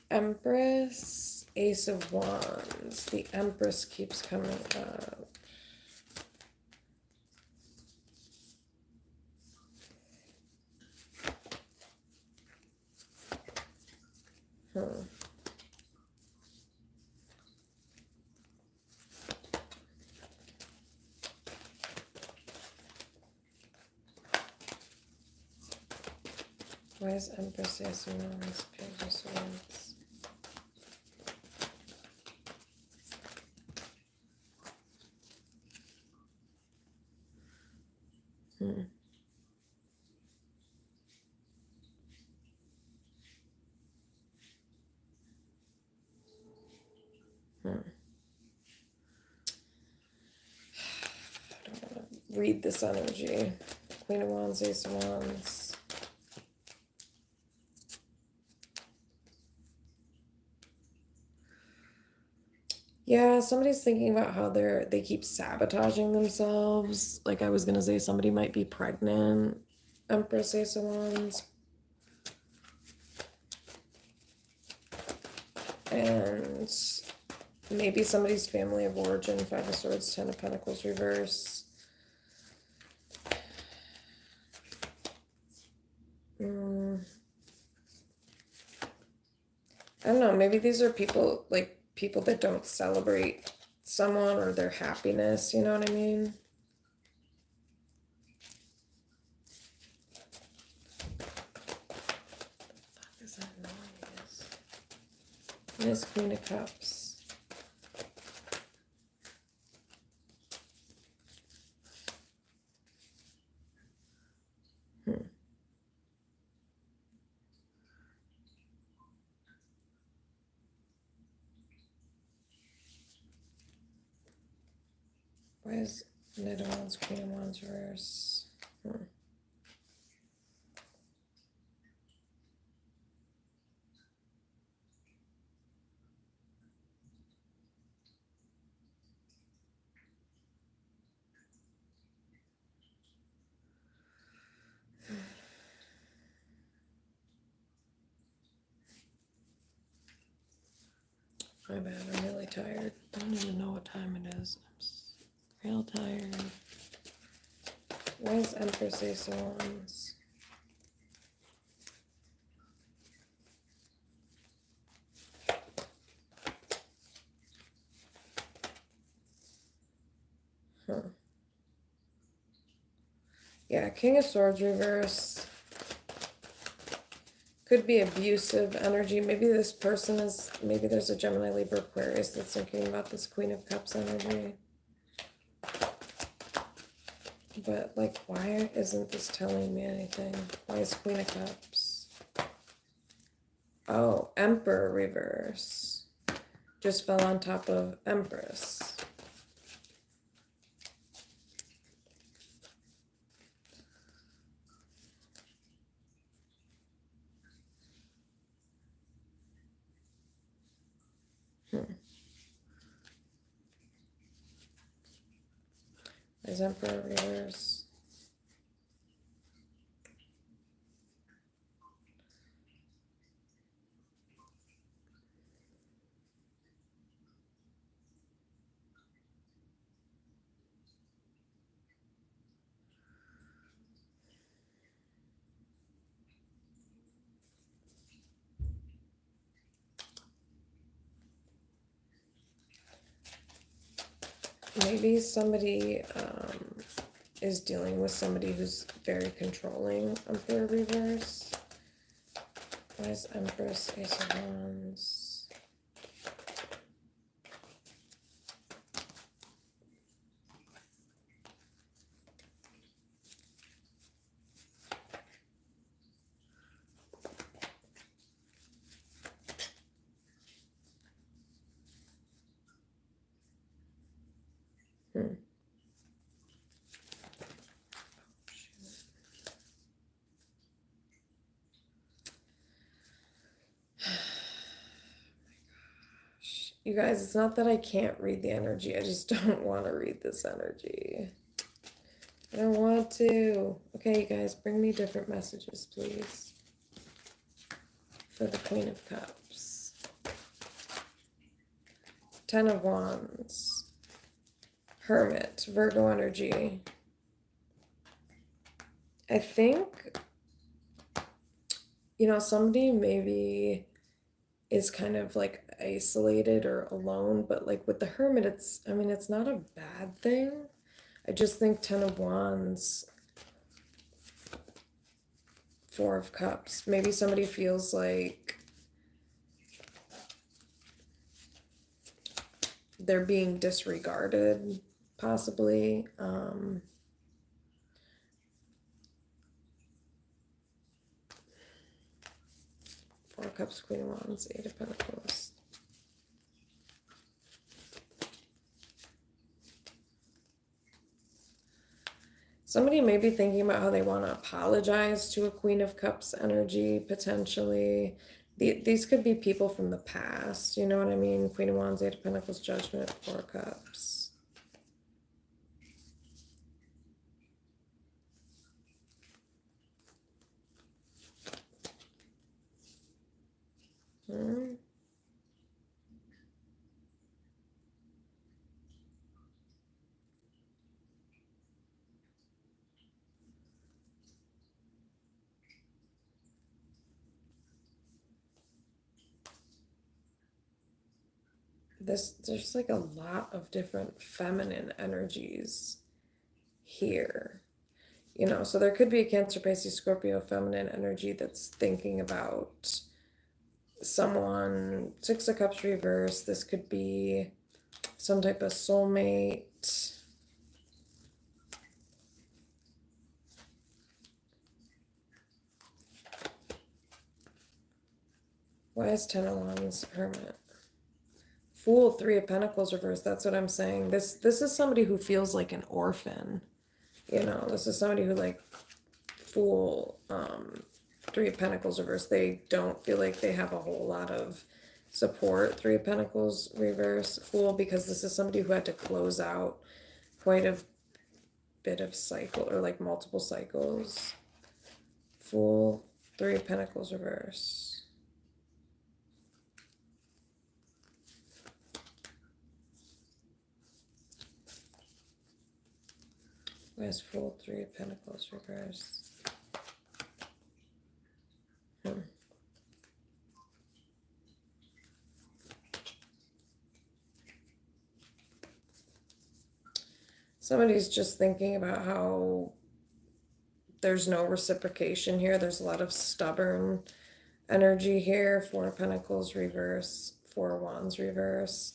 Empress, Ace of Wands. The Empress keeps coming up. Why is Empress, Ace of Wands, Page of Swords? I don't want to read this energy. Queen of Wands, Ace of Wands. Yeah, somebody's thinking about how they keep sabotaging themselves. Like I was gonna say, somebody might be pregnant. Empress, Ace of Wands. And maybe somebody's family of origin, Five of Swords, Ten of Pentacles, reverse. I don't know, maybe these are people, like, people that don't celebrate someone or their happiness, you know what I mean? What the fuck is that noise? What is Queen of Cups? Why is Knight of Wands, Queen of Wands reverse? My bad, I'm really tired. I don't even know what time it is. I'm real tired. Why is Empress, Ace of Wands? Yeah, King of Swords reverse. Could be abusive energy. Maybe this person is, maybe there's a Gemini, Libra, Aquarius that's thinking about this Queen of Cups energy. But, like, why isn't this telling me anything? Why is Queen of Cups? Oh, Emperor reverse. Just fell on top of Empress. Is Emperor reverse? Maybe somebody is dealing with somebody who's very controlling. Emperor reverse. Why is Empress Ace of Wands? You guys, it's not that I can't read the energy. I just don't want to read this energy. I don't want to. Okay, you guys, bring me different messages, please. For the Queen of Cups. Ten of Wands. Hermit, Virgo energy. I think, you know, somebody maybe is kind of like isolated or alone, but like with the Hermit, it's, I mean, it's not a bad thing. I just think Ten of Wands, Four of Cups. Maybe somebody feels like they're being disregarded, possibly. Four of Cups, Queen of Wands, Eight of Pentacles. Somebody may be thinking about how they want to apologize to a Queen of Cups energy, potentially. These could be people from the past, you know what I mean? Queen of Wands, Eight of Pentacles, Judgment, Four of Cups. There's like a lot of different feminine energies here, you know, so there could be a Cancer, Pisces, Scorpio feminine energy that's thinking about someone. Six of Cups reverse. This could be some type of soulmate. Why is Ten of Wands, Hermit? Fool, Three of Pentacles reverse. That's what I'm saying. This is somebody who feels like an orphan. You know, this is somebody who, like, Fool, Three of Pentacles reverse. They don't feel like they have a whole lot of support. Three of Pentacles reverse. Fool, because this is somebody who had to close out quite a bit of cycle, or like multiple cycles. Fool, Three of Pentacles reverse. Where's Fool, Three of Pentacles reverse? Somebody's just thinking about how there's no reciprocation here. There's a lot of stubborn energy here. Four of Pentacles reverse, Four of Wands reverse.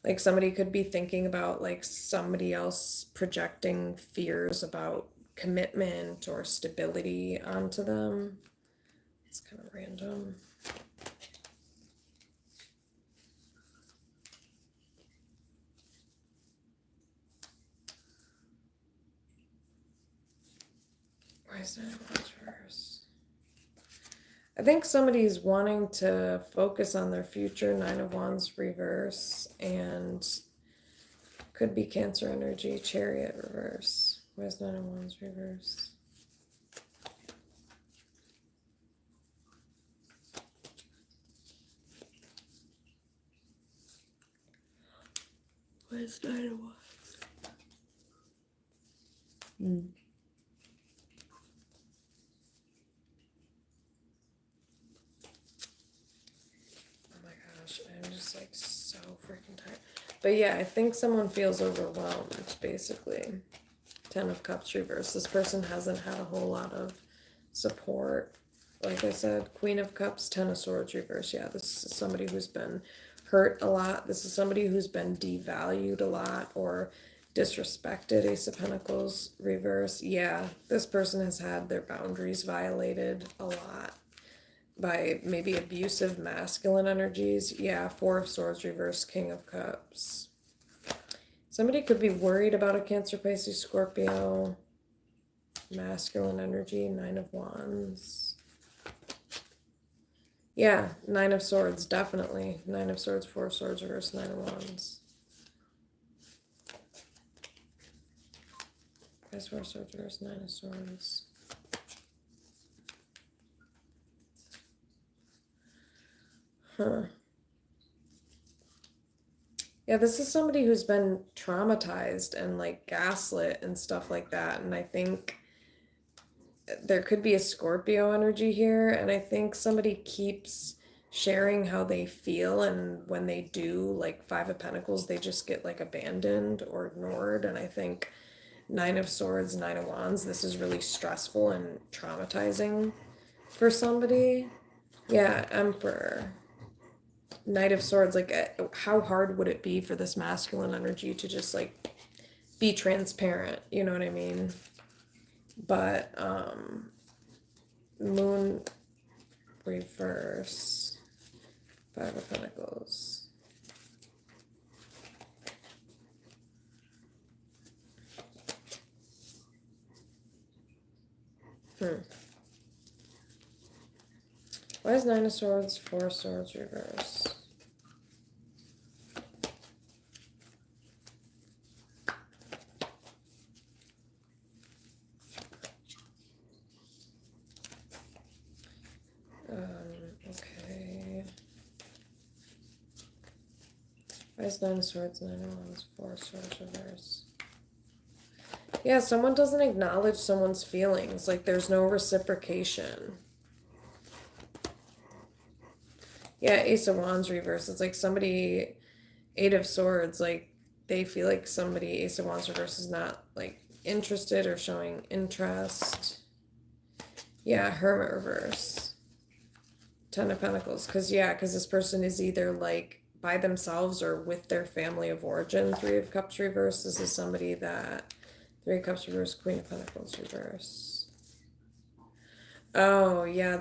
Like somebody could be thinking about like somebody else projecting fears about commitment or stability onto them. It's kind of random. Why is that reverse? I think somebody's wanting to focus on their future. Nine of Wands reverse, and could be Cancer energy. Chariot reverse. Where's Nine of Wands reverse? Where's Nine of Wands? Oh my gosh, I'm just like so freaking tired. But yeah, I think someone feels overwhelmed, basically. Ten of Cups reverse. This person hasn't had a whole lot of support. Like I said, Queen of Cups, Ten of Swords reverse. Yeah, this is somebody who's been hurt a lot. This is somebody who's been devalued a lot or disrespected. Ace of Pentacles reverse. Yeah, this person has had their boundaries violated a lot by maybe abusive masculine energies. Yeah, Four of Swords reverse, King of Cups. Somebody could be worried about a Cancer, Pisces, Scorpio. Masculine energy, Nine of Wands. Yeah, Nine of Swords, definitely. Nine of Swords, Four of Swords reverse, Nine of Wands. Guys, Four of Swords reverse, Nine of Swords. Huh. Yeah, this is somebody who's been traumatized and like gaslit and stuff like that. And I think there could be a Scorpio energy here. And I think somebody keeps sharing how they feel. And when they do, like Five of Pentacles, they just get like abandoned or ignored. And I think Nine of Swords, Nine of Wands, this is really stressful and traumatizing for somebody. Yeah, Emperor. Knight of Swords, like how hard would it be for this masculine energy to just like be transparent, you know what I mean? But Moon reverse, Five of Pentacles. Why is Nine of Swords, Four of Swords reverse? Okay. Why is Nine of Swords, Nine of Wands, Four of Swords reverse? Yeah, someone doesn't acknowledge someone's feelings. Like there's no reciprocation. Yeah, Ace of Wands reverse. It's like somebody, Eight of Swords, like they feel like somebody, Ace of Wands reverse, is not like interested or showing interest. Yeah, Hermit reverse. Ten of Pentacles. Because this person is either like by themselves or with their family of origin. Three of Cups reverse. This is somebody that, Three of Cups reverse, Queen of Pentacles reverse. Oh, yeah,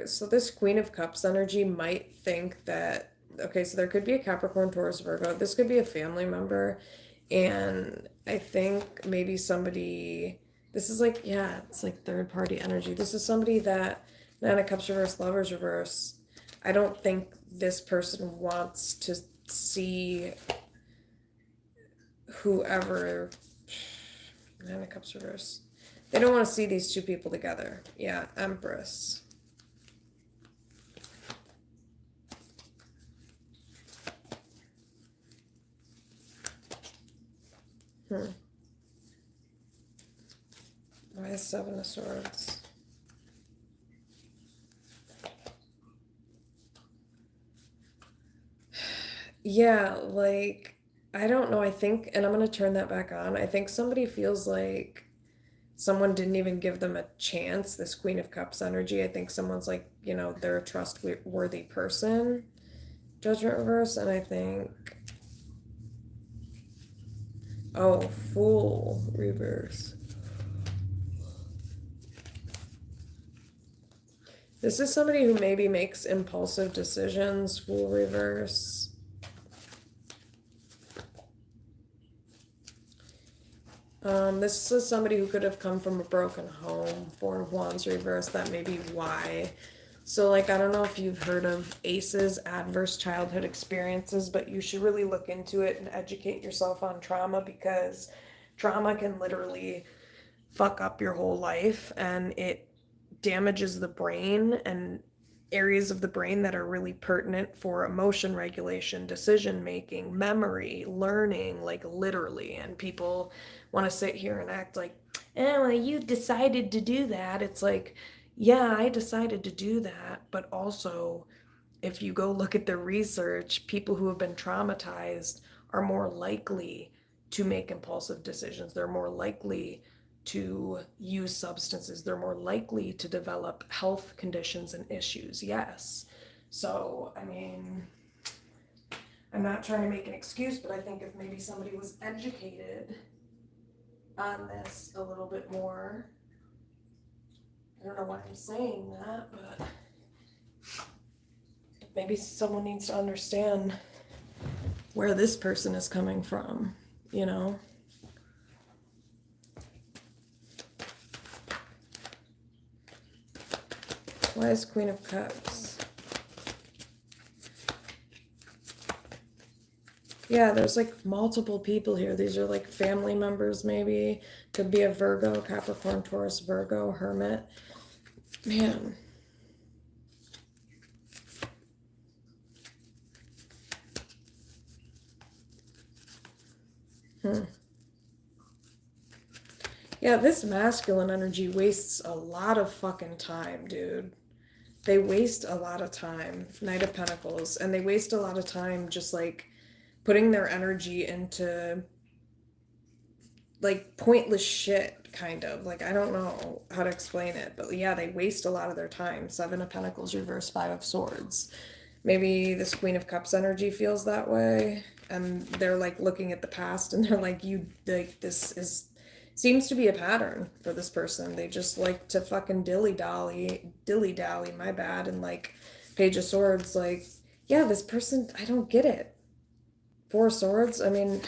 so this Queen of Cups energy might think that, okay, so there could be a Capricorn, Taurus, Virgo. This could be a family member. And I think maybe somebody, this is like, yeah, it's like third party energy. This is somebody that, Nine of Cups reverse, Lovers reverse. I don't think this person wants to see whoever, Nine of Cups reverse. They don't want to see these two people together. Yeah, Empress. Why is Seven of Swords? Yeah, like, I don't know. I think, and I'm going to turn that back on. I think somebody feels like someone didn't even give them a chance. This Queen of Cups energy. I think someone's like, you know, they're a trustworthy person. Judgment reverse, and I think, oh, Fool reverse. This is somebody who maybe makes impulsive decisions. Fool reverse. This is somebody who could have come from a broken home. Four of Wands reverse. That may be why. So, like, I don't know if you've heard of ACEs, adverse childhood experiences, but you should really look into it and educate yourself on trauma, because trauma can literally fuck up your whole life, and it damages the brain and areas of the brain that are really pertinent for emotion regulation, decision making, memory, learning, like literally. And people want to sit here and act like, oh, well, you decided to do that. It's like, yeah, I decided to do that, but also, if you go look at the research, people who have been traumatized are more likely to make impulsive decisions. They're more likely to use substances. They're more likely to develop health conditions and issues. Yes. So, I mean, I'm not trying to make an excuse, but I think if maybe somebody was educated on this a little bit more, I don't know why I'm saying that, but maybe someone needs to understand where this person is coming from, you know? Why is Queen of Cups? Yeah, there's like multiple people here. These are like family members, maybe. Could be a Virgo, Capricorn, Taurus, Virgo, Hermit. Man. Yeah, this masculine energy wastes a lot of fucking time, dude. They waste a lot of time. Knight of Pentacles. And they waste a lot of time just like putting their energy into like pointless shit, kind of. Like, I don't know how to explain it, but yeah, they waste a lot of their time. Seven of Pentacles reverse, Five of Swords. Maybe this Queen of Cups energy feels that way, and they're like looking at the past and they're like, you, like, this is, seems to be a pattern for this person. They just like to fucking dilly-dally, my bad, and like, Page of Swords, like, yeah, this person, I don't get it. Four of Swords, I mean,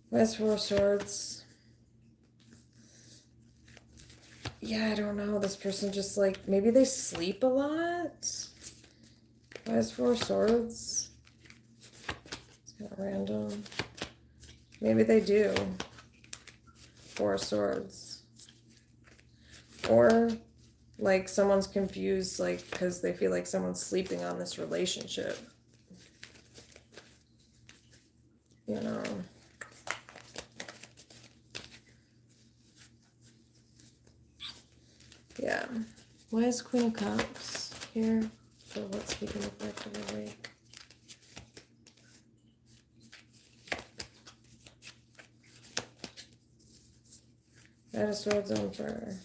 where's Four of Swords? Yeah, I don't know. This person just like, maybe they sleep a lot? Why is Four of Swords? It's kind of random. Maybe they do. Four of Swords. Or like someone's confused, like, because they feel like someone's sleeping on this relationship. You know. Yeah. Why is Queen of Cups here? So what's keeping the collective awake? Knight of Swords on fire.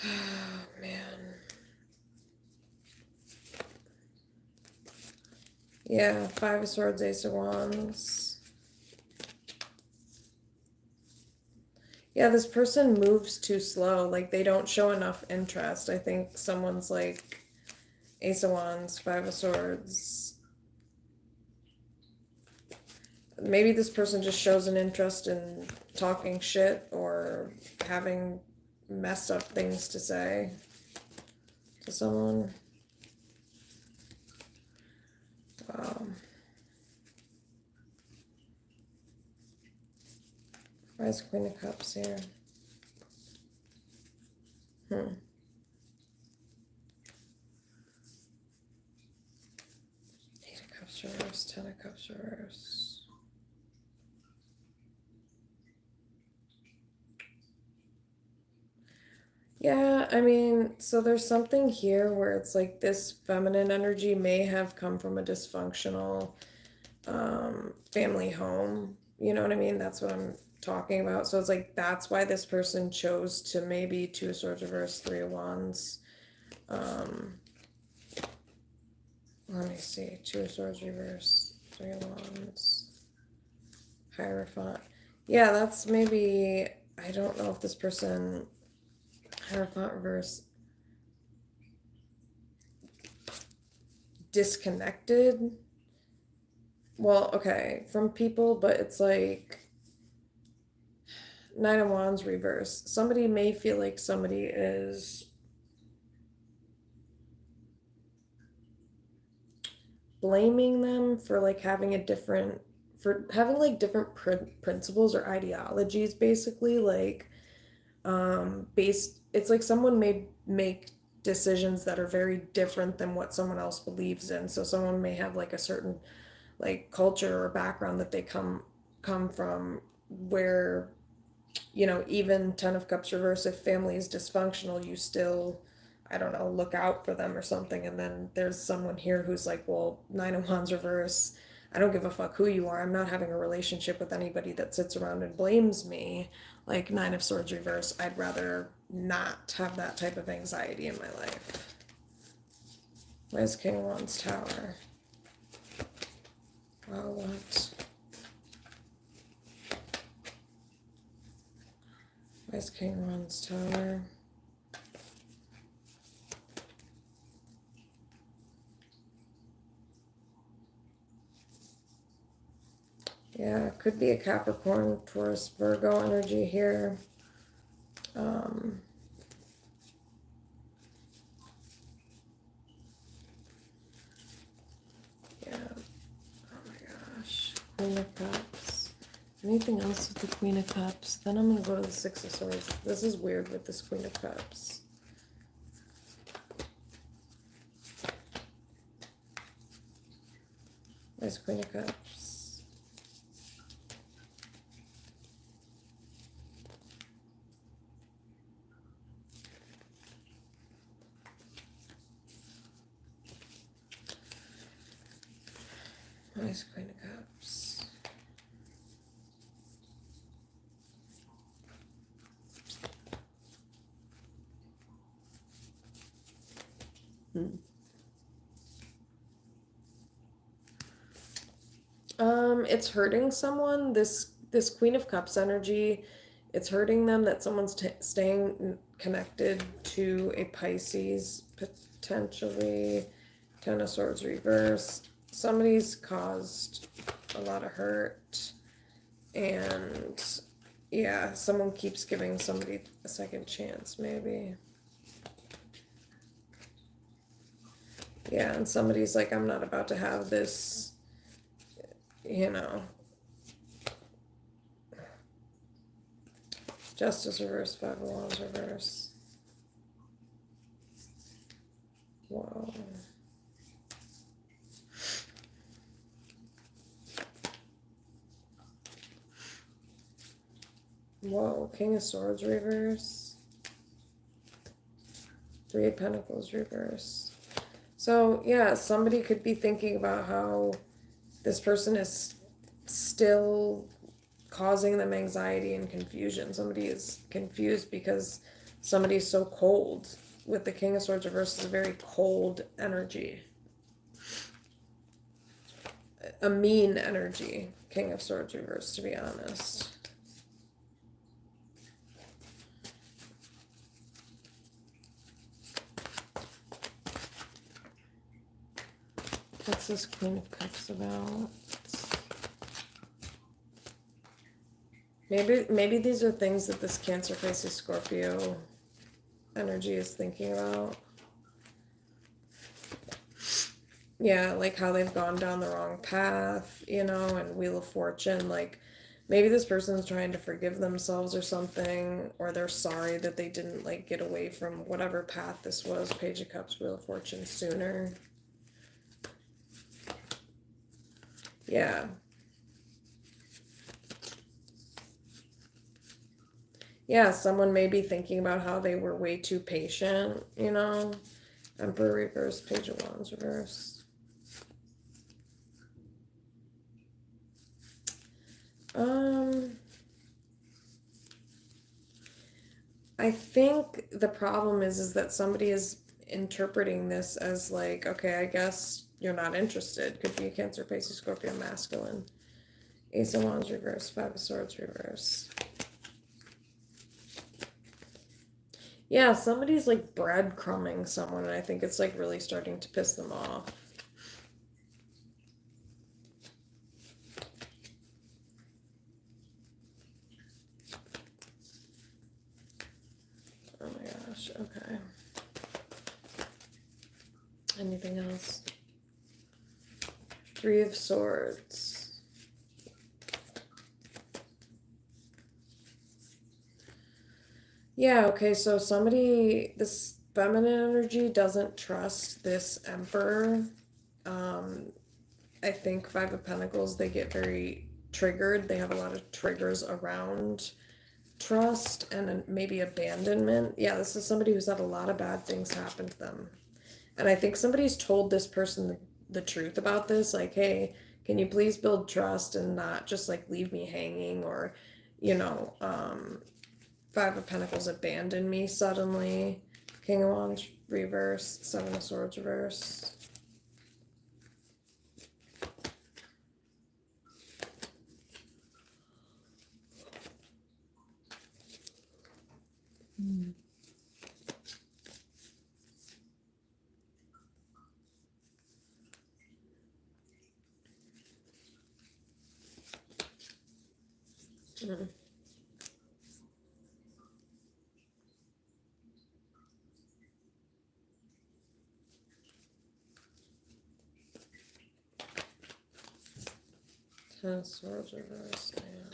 Oh, man. Yeah, Five of Swords, Ace of Wands. Yeah, this person moves too slow. Like, they don't show enough interest. I think someone's like Ace of Wands, Five of Swords. Maybe this person just shows an interest in talking shit or having messed up things to say to someone. Why is Queen of Cups here? Eight of Cups reverse, Ten of Cups reverse. Yeah, I mean, so there's something here where it's like this feminine energy may have come from a dysfunctional family home. You know what I mean? That's what I'm talking about. So it's like that's why this person chose to maybe two of swords reverse, three of wands. Um, Let me see. Two of swords reverse, three of wands, hierophant. Yeah, that's maybe. I don't know if this person hierophant reverse disconnected. Well, okay, from people, but it's like Nine of Wands reverse. Somebody may feel like somebody is blaming them for like having a different, for having like different principles or ideologies, basically. Like, based, it's like someone may make decisions that are very different than what someone else believes in. So someone may have like a certain like culture or background that they come from where, you know, even Ten of Cups reverse, if family is dysfunctional, you still, I don't know, look out for them or something. And then there's someone here who's like, well, Nine of Wands reverse, I don't give a fuck who you are. I'm not having a relationship with anybody that sits around and blames me. Like Nine of Swords reverse, I'd rather not have that type of anxiety in my life. Why is King of Wands Tower? Wow, what? Why is King of Wands Tower? Yeah, it could be a Capricorn, Taurus, Virgo energy here. Um, yeah. Oh my gosh. Queen of Cups. Anything else with the Queen of Cups? Then I'm going to go to the Six of Swords. This is weird with this Queen of Cups. Where's Queen of Cups? Where's Queen of Cups? It's hurting someone. This Queen of Cups energy, it's hurting them that someone's staying connected to a Pisces, potentially. Ten of Swords reverse. Somebody's caused a lot of hurt, and yeah, someone keeps giving somebody a second chance, maybe. Yeah, and somebody's like, I'm not about to have this, you know. Justice reverse, Five of Wands reverse. Whoa. Whoa, King of Swords reverse. Three of Pentacles reverse. So, yeah, somebody could be thinking about how this person is still causing them anxiety and confusion. Somebody is confused because somebody's so cold. With the King of Swords reverse, is a very cold energy. A mean energy, King of Swords reverse, to be honest. What's this Queen of Cups about? Maybe these are things that this Cancer, Pisces, Scorpio energy is thinking about. Yeah, like how they've gone down the wrong path, you know, and Wheel of Fortune, like maybe this person's trying to forgive themselves or something, or they're sorry that they didn't like get away from whatever path this was, Page of Cups, Wheel of Fortune, sooner. Yeah. Yeah, someone may be thinking about how they were way too patient, Emperor reverse, Page of Wands reverse. I think the problem is that somebody is interpreting this as like, okay, I guess you're not interested. Could be a Cancer, Pisces, Scorpio, masculine. Ace of Wands reverse, Five of Swords reverse. Yeah, somebody's like breadcrumbing someone, and I think it's like really starting to piss them off. Oh my gosh, okay. Anything else? Three of Swords. Yeah, okay, so this feminine energy doesn't trust this Emperor. I think Five of Pentacles, they get very triggered. They have a lot of triggers around trust and maybe abandonment. Yeah, this is somebody who's had a lot of bad things happen to them. And I think somebody's told this person the truth about this, like, hey, can you please build trust and not just like leave me hanging, or, Five of Pentacles abandon me suddenly. King of Wands reverse, Seven of Swords reverse. Mm. Ten of Swords reverse, man.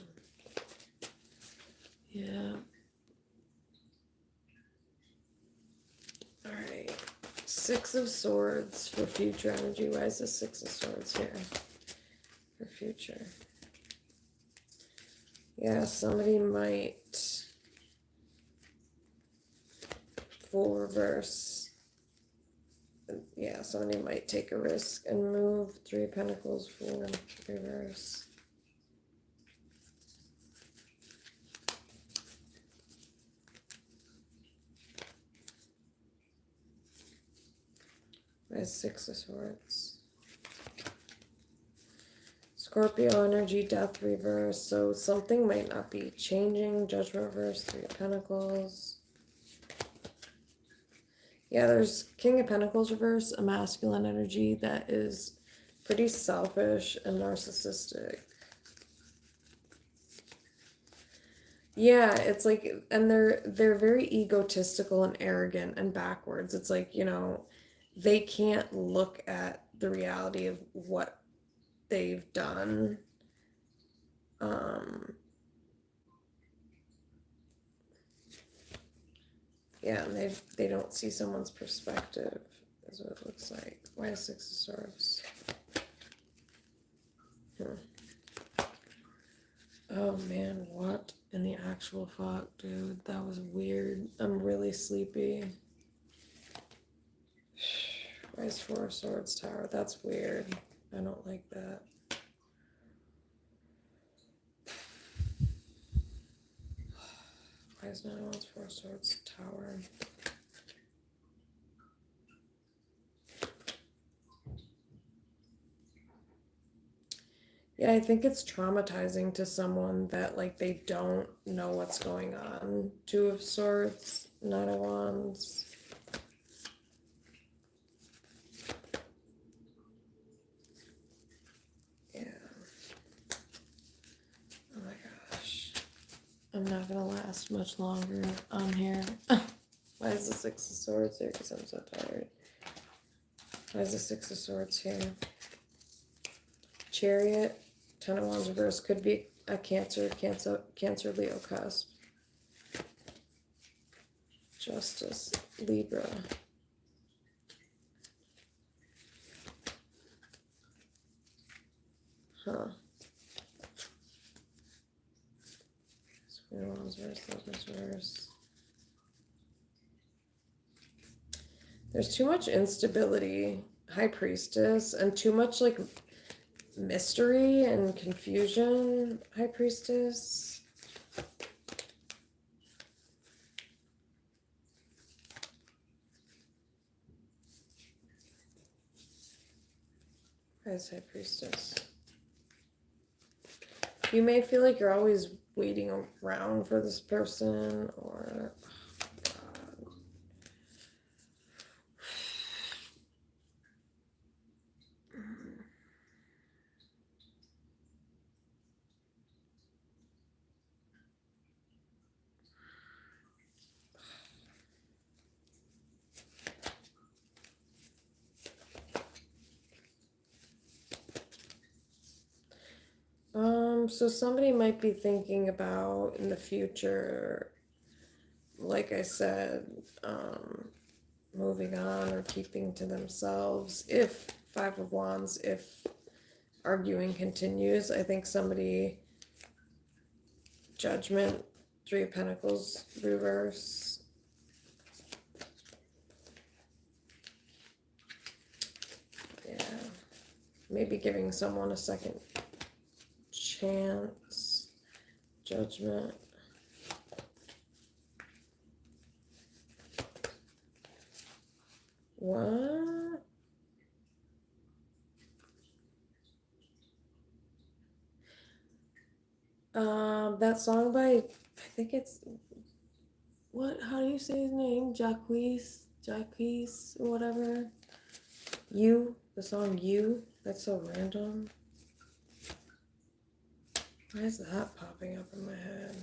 Yeah. Alright. Six of Swords for future energy. Why is the Six of Swords here? For future. Yeah, somebody might full reverse. Yeah, somebody might take a risk and move. Three of Pentacles, full reverse. Why Six of Swords? Scorpio energy, Death reverse. So something might not be changing. Judgment reverse, Three of Pentacles. Yeah, there's King of Pentacles reverse, a masculine energy that is pretty selfish and narcissistic. Yeah, it's like, and they're very egotistical and arrogant and backwards. It's like, they can't look at the reality of what they've done. Yeah, and they don't see someone's perspective, is what it looks like. Why is Six of Swords? Oh man, what in the actual fuck, dude? That was weird. I'm really sleepy. Why is Four of Swords Tower? That's weird. I don't like that. Why is Nine of Wands, Four of Swords Tower? Yeah, I think it's traumatizing to someone that like they don't know what's going on. Two of Swords, Nine of Wands. Yeah. Oh my gosh. I'm not gonna last much longer on here. Why is the Six of Swords here? Because I'm so tired. Why is the Six of Swords here? Chariot, Ten of Wands reverse, could be a Cancer Leo cusp. Justice, Libra. Huh. It's Three of Wands reverse, Lovers reverse. There's too much instability, High Priestess, and too much like mystery and confusion, High Priestess. As High Priestess. You may feel like you're always waiting around for this person, or so somebody might be thinking about in the future, like I said, moving on or keeping to themselves. If Five of Wands, if arguing continues, I think somebody, Judgment, Three of Pentacles reverse. Yeah, maybe giving someone a second chance. Judgment. What? That song by, I think it's, what, how do you say his name? Jacquees, or whatever. You, the song You, that's so random. Why is that popping up in my head?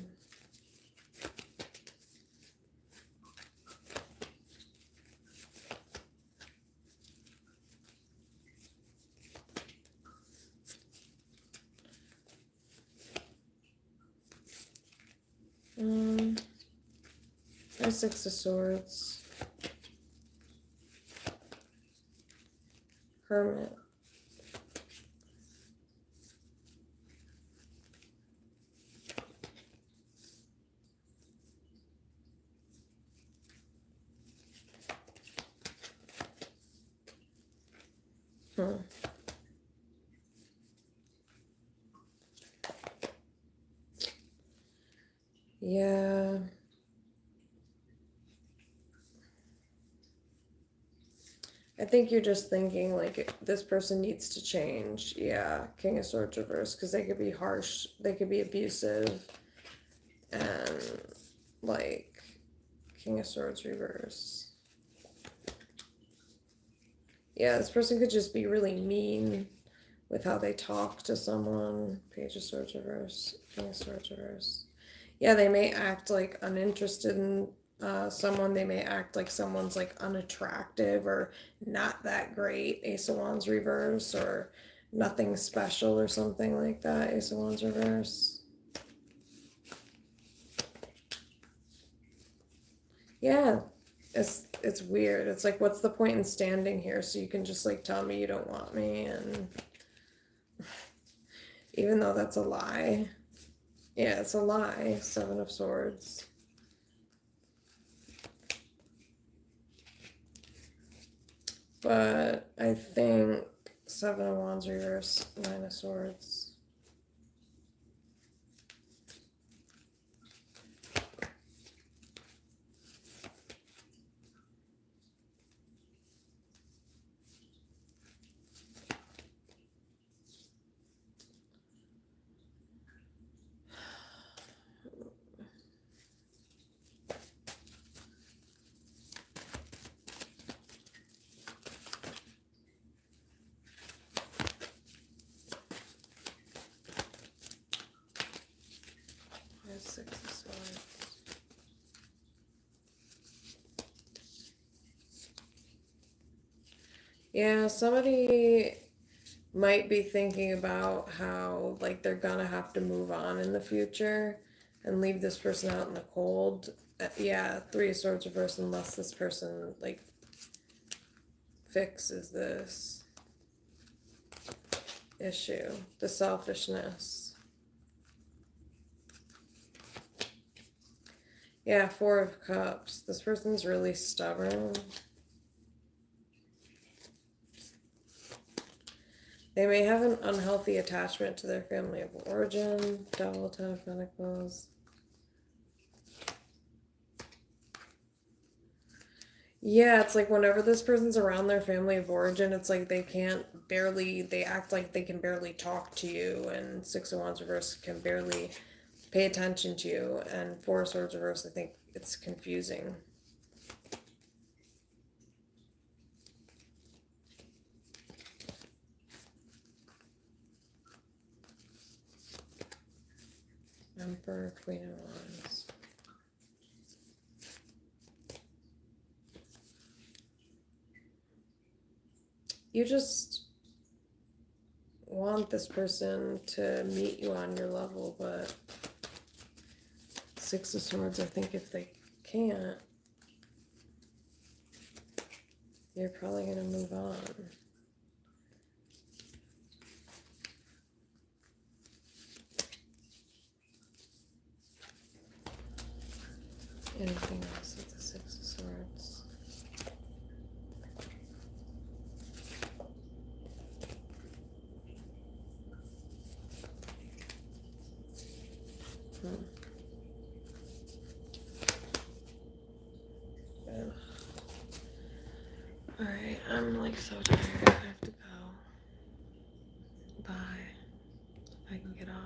Six of Swords. Hermit. Yeah. I think you're just thinking like this person needs to change. Yeah, King of Swords reverse, because they could be harsh, they could be abusive, and like King of Swords reverse. Yeah, this person could just be really mean with how they talk to someone. Page of Swords reverse, King of Swords reverse. Yeah, they may act like uninterested in someone. They may act like someone's like unattractive or not that great. Ace of Wands reverse, or nothing special or something like that. Ace of Wands reverse. Yeah, it's weird. It's like, what's the point in standing here? So you can just like tell me you don't want me, and even though that's a lie. Yeah, it's a lie. Seven of Swords. But I think Seven of Wands reverse, Nine of Swords. Six of Swords. Yeah, somebody might be thinking about how like they're gonna have to move on in the future and leave this person out in the cold. Yeah, Three of Swords reverse, unless this person like fixes this issue, the selfishness. Yeah, Four of Cups. This person's really stubborn. They may have an unhealthy attachment to their family of origin. Devil, Ten of Pentacles. Yeah, it's like whenever this person's around their family of origin, it's like they act like they can barely talk to you, and Six of Wands reverse can barely pay attention to you, and Four of Swords reverse, I think it's confusing. Emperor, Queen of Wands. You just want this person to meet you on your level, but Six of Swords, I think if they can't, you're probably going to move on. Anything else with the Six of Swords? Alright, I'm like so tired. I have to go. Bye. If I can get off.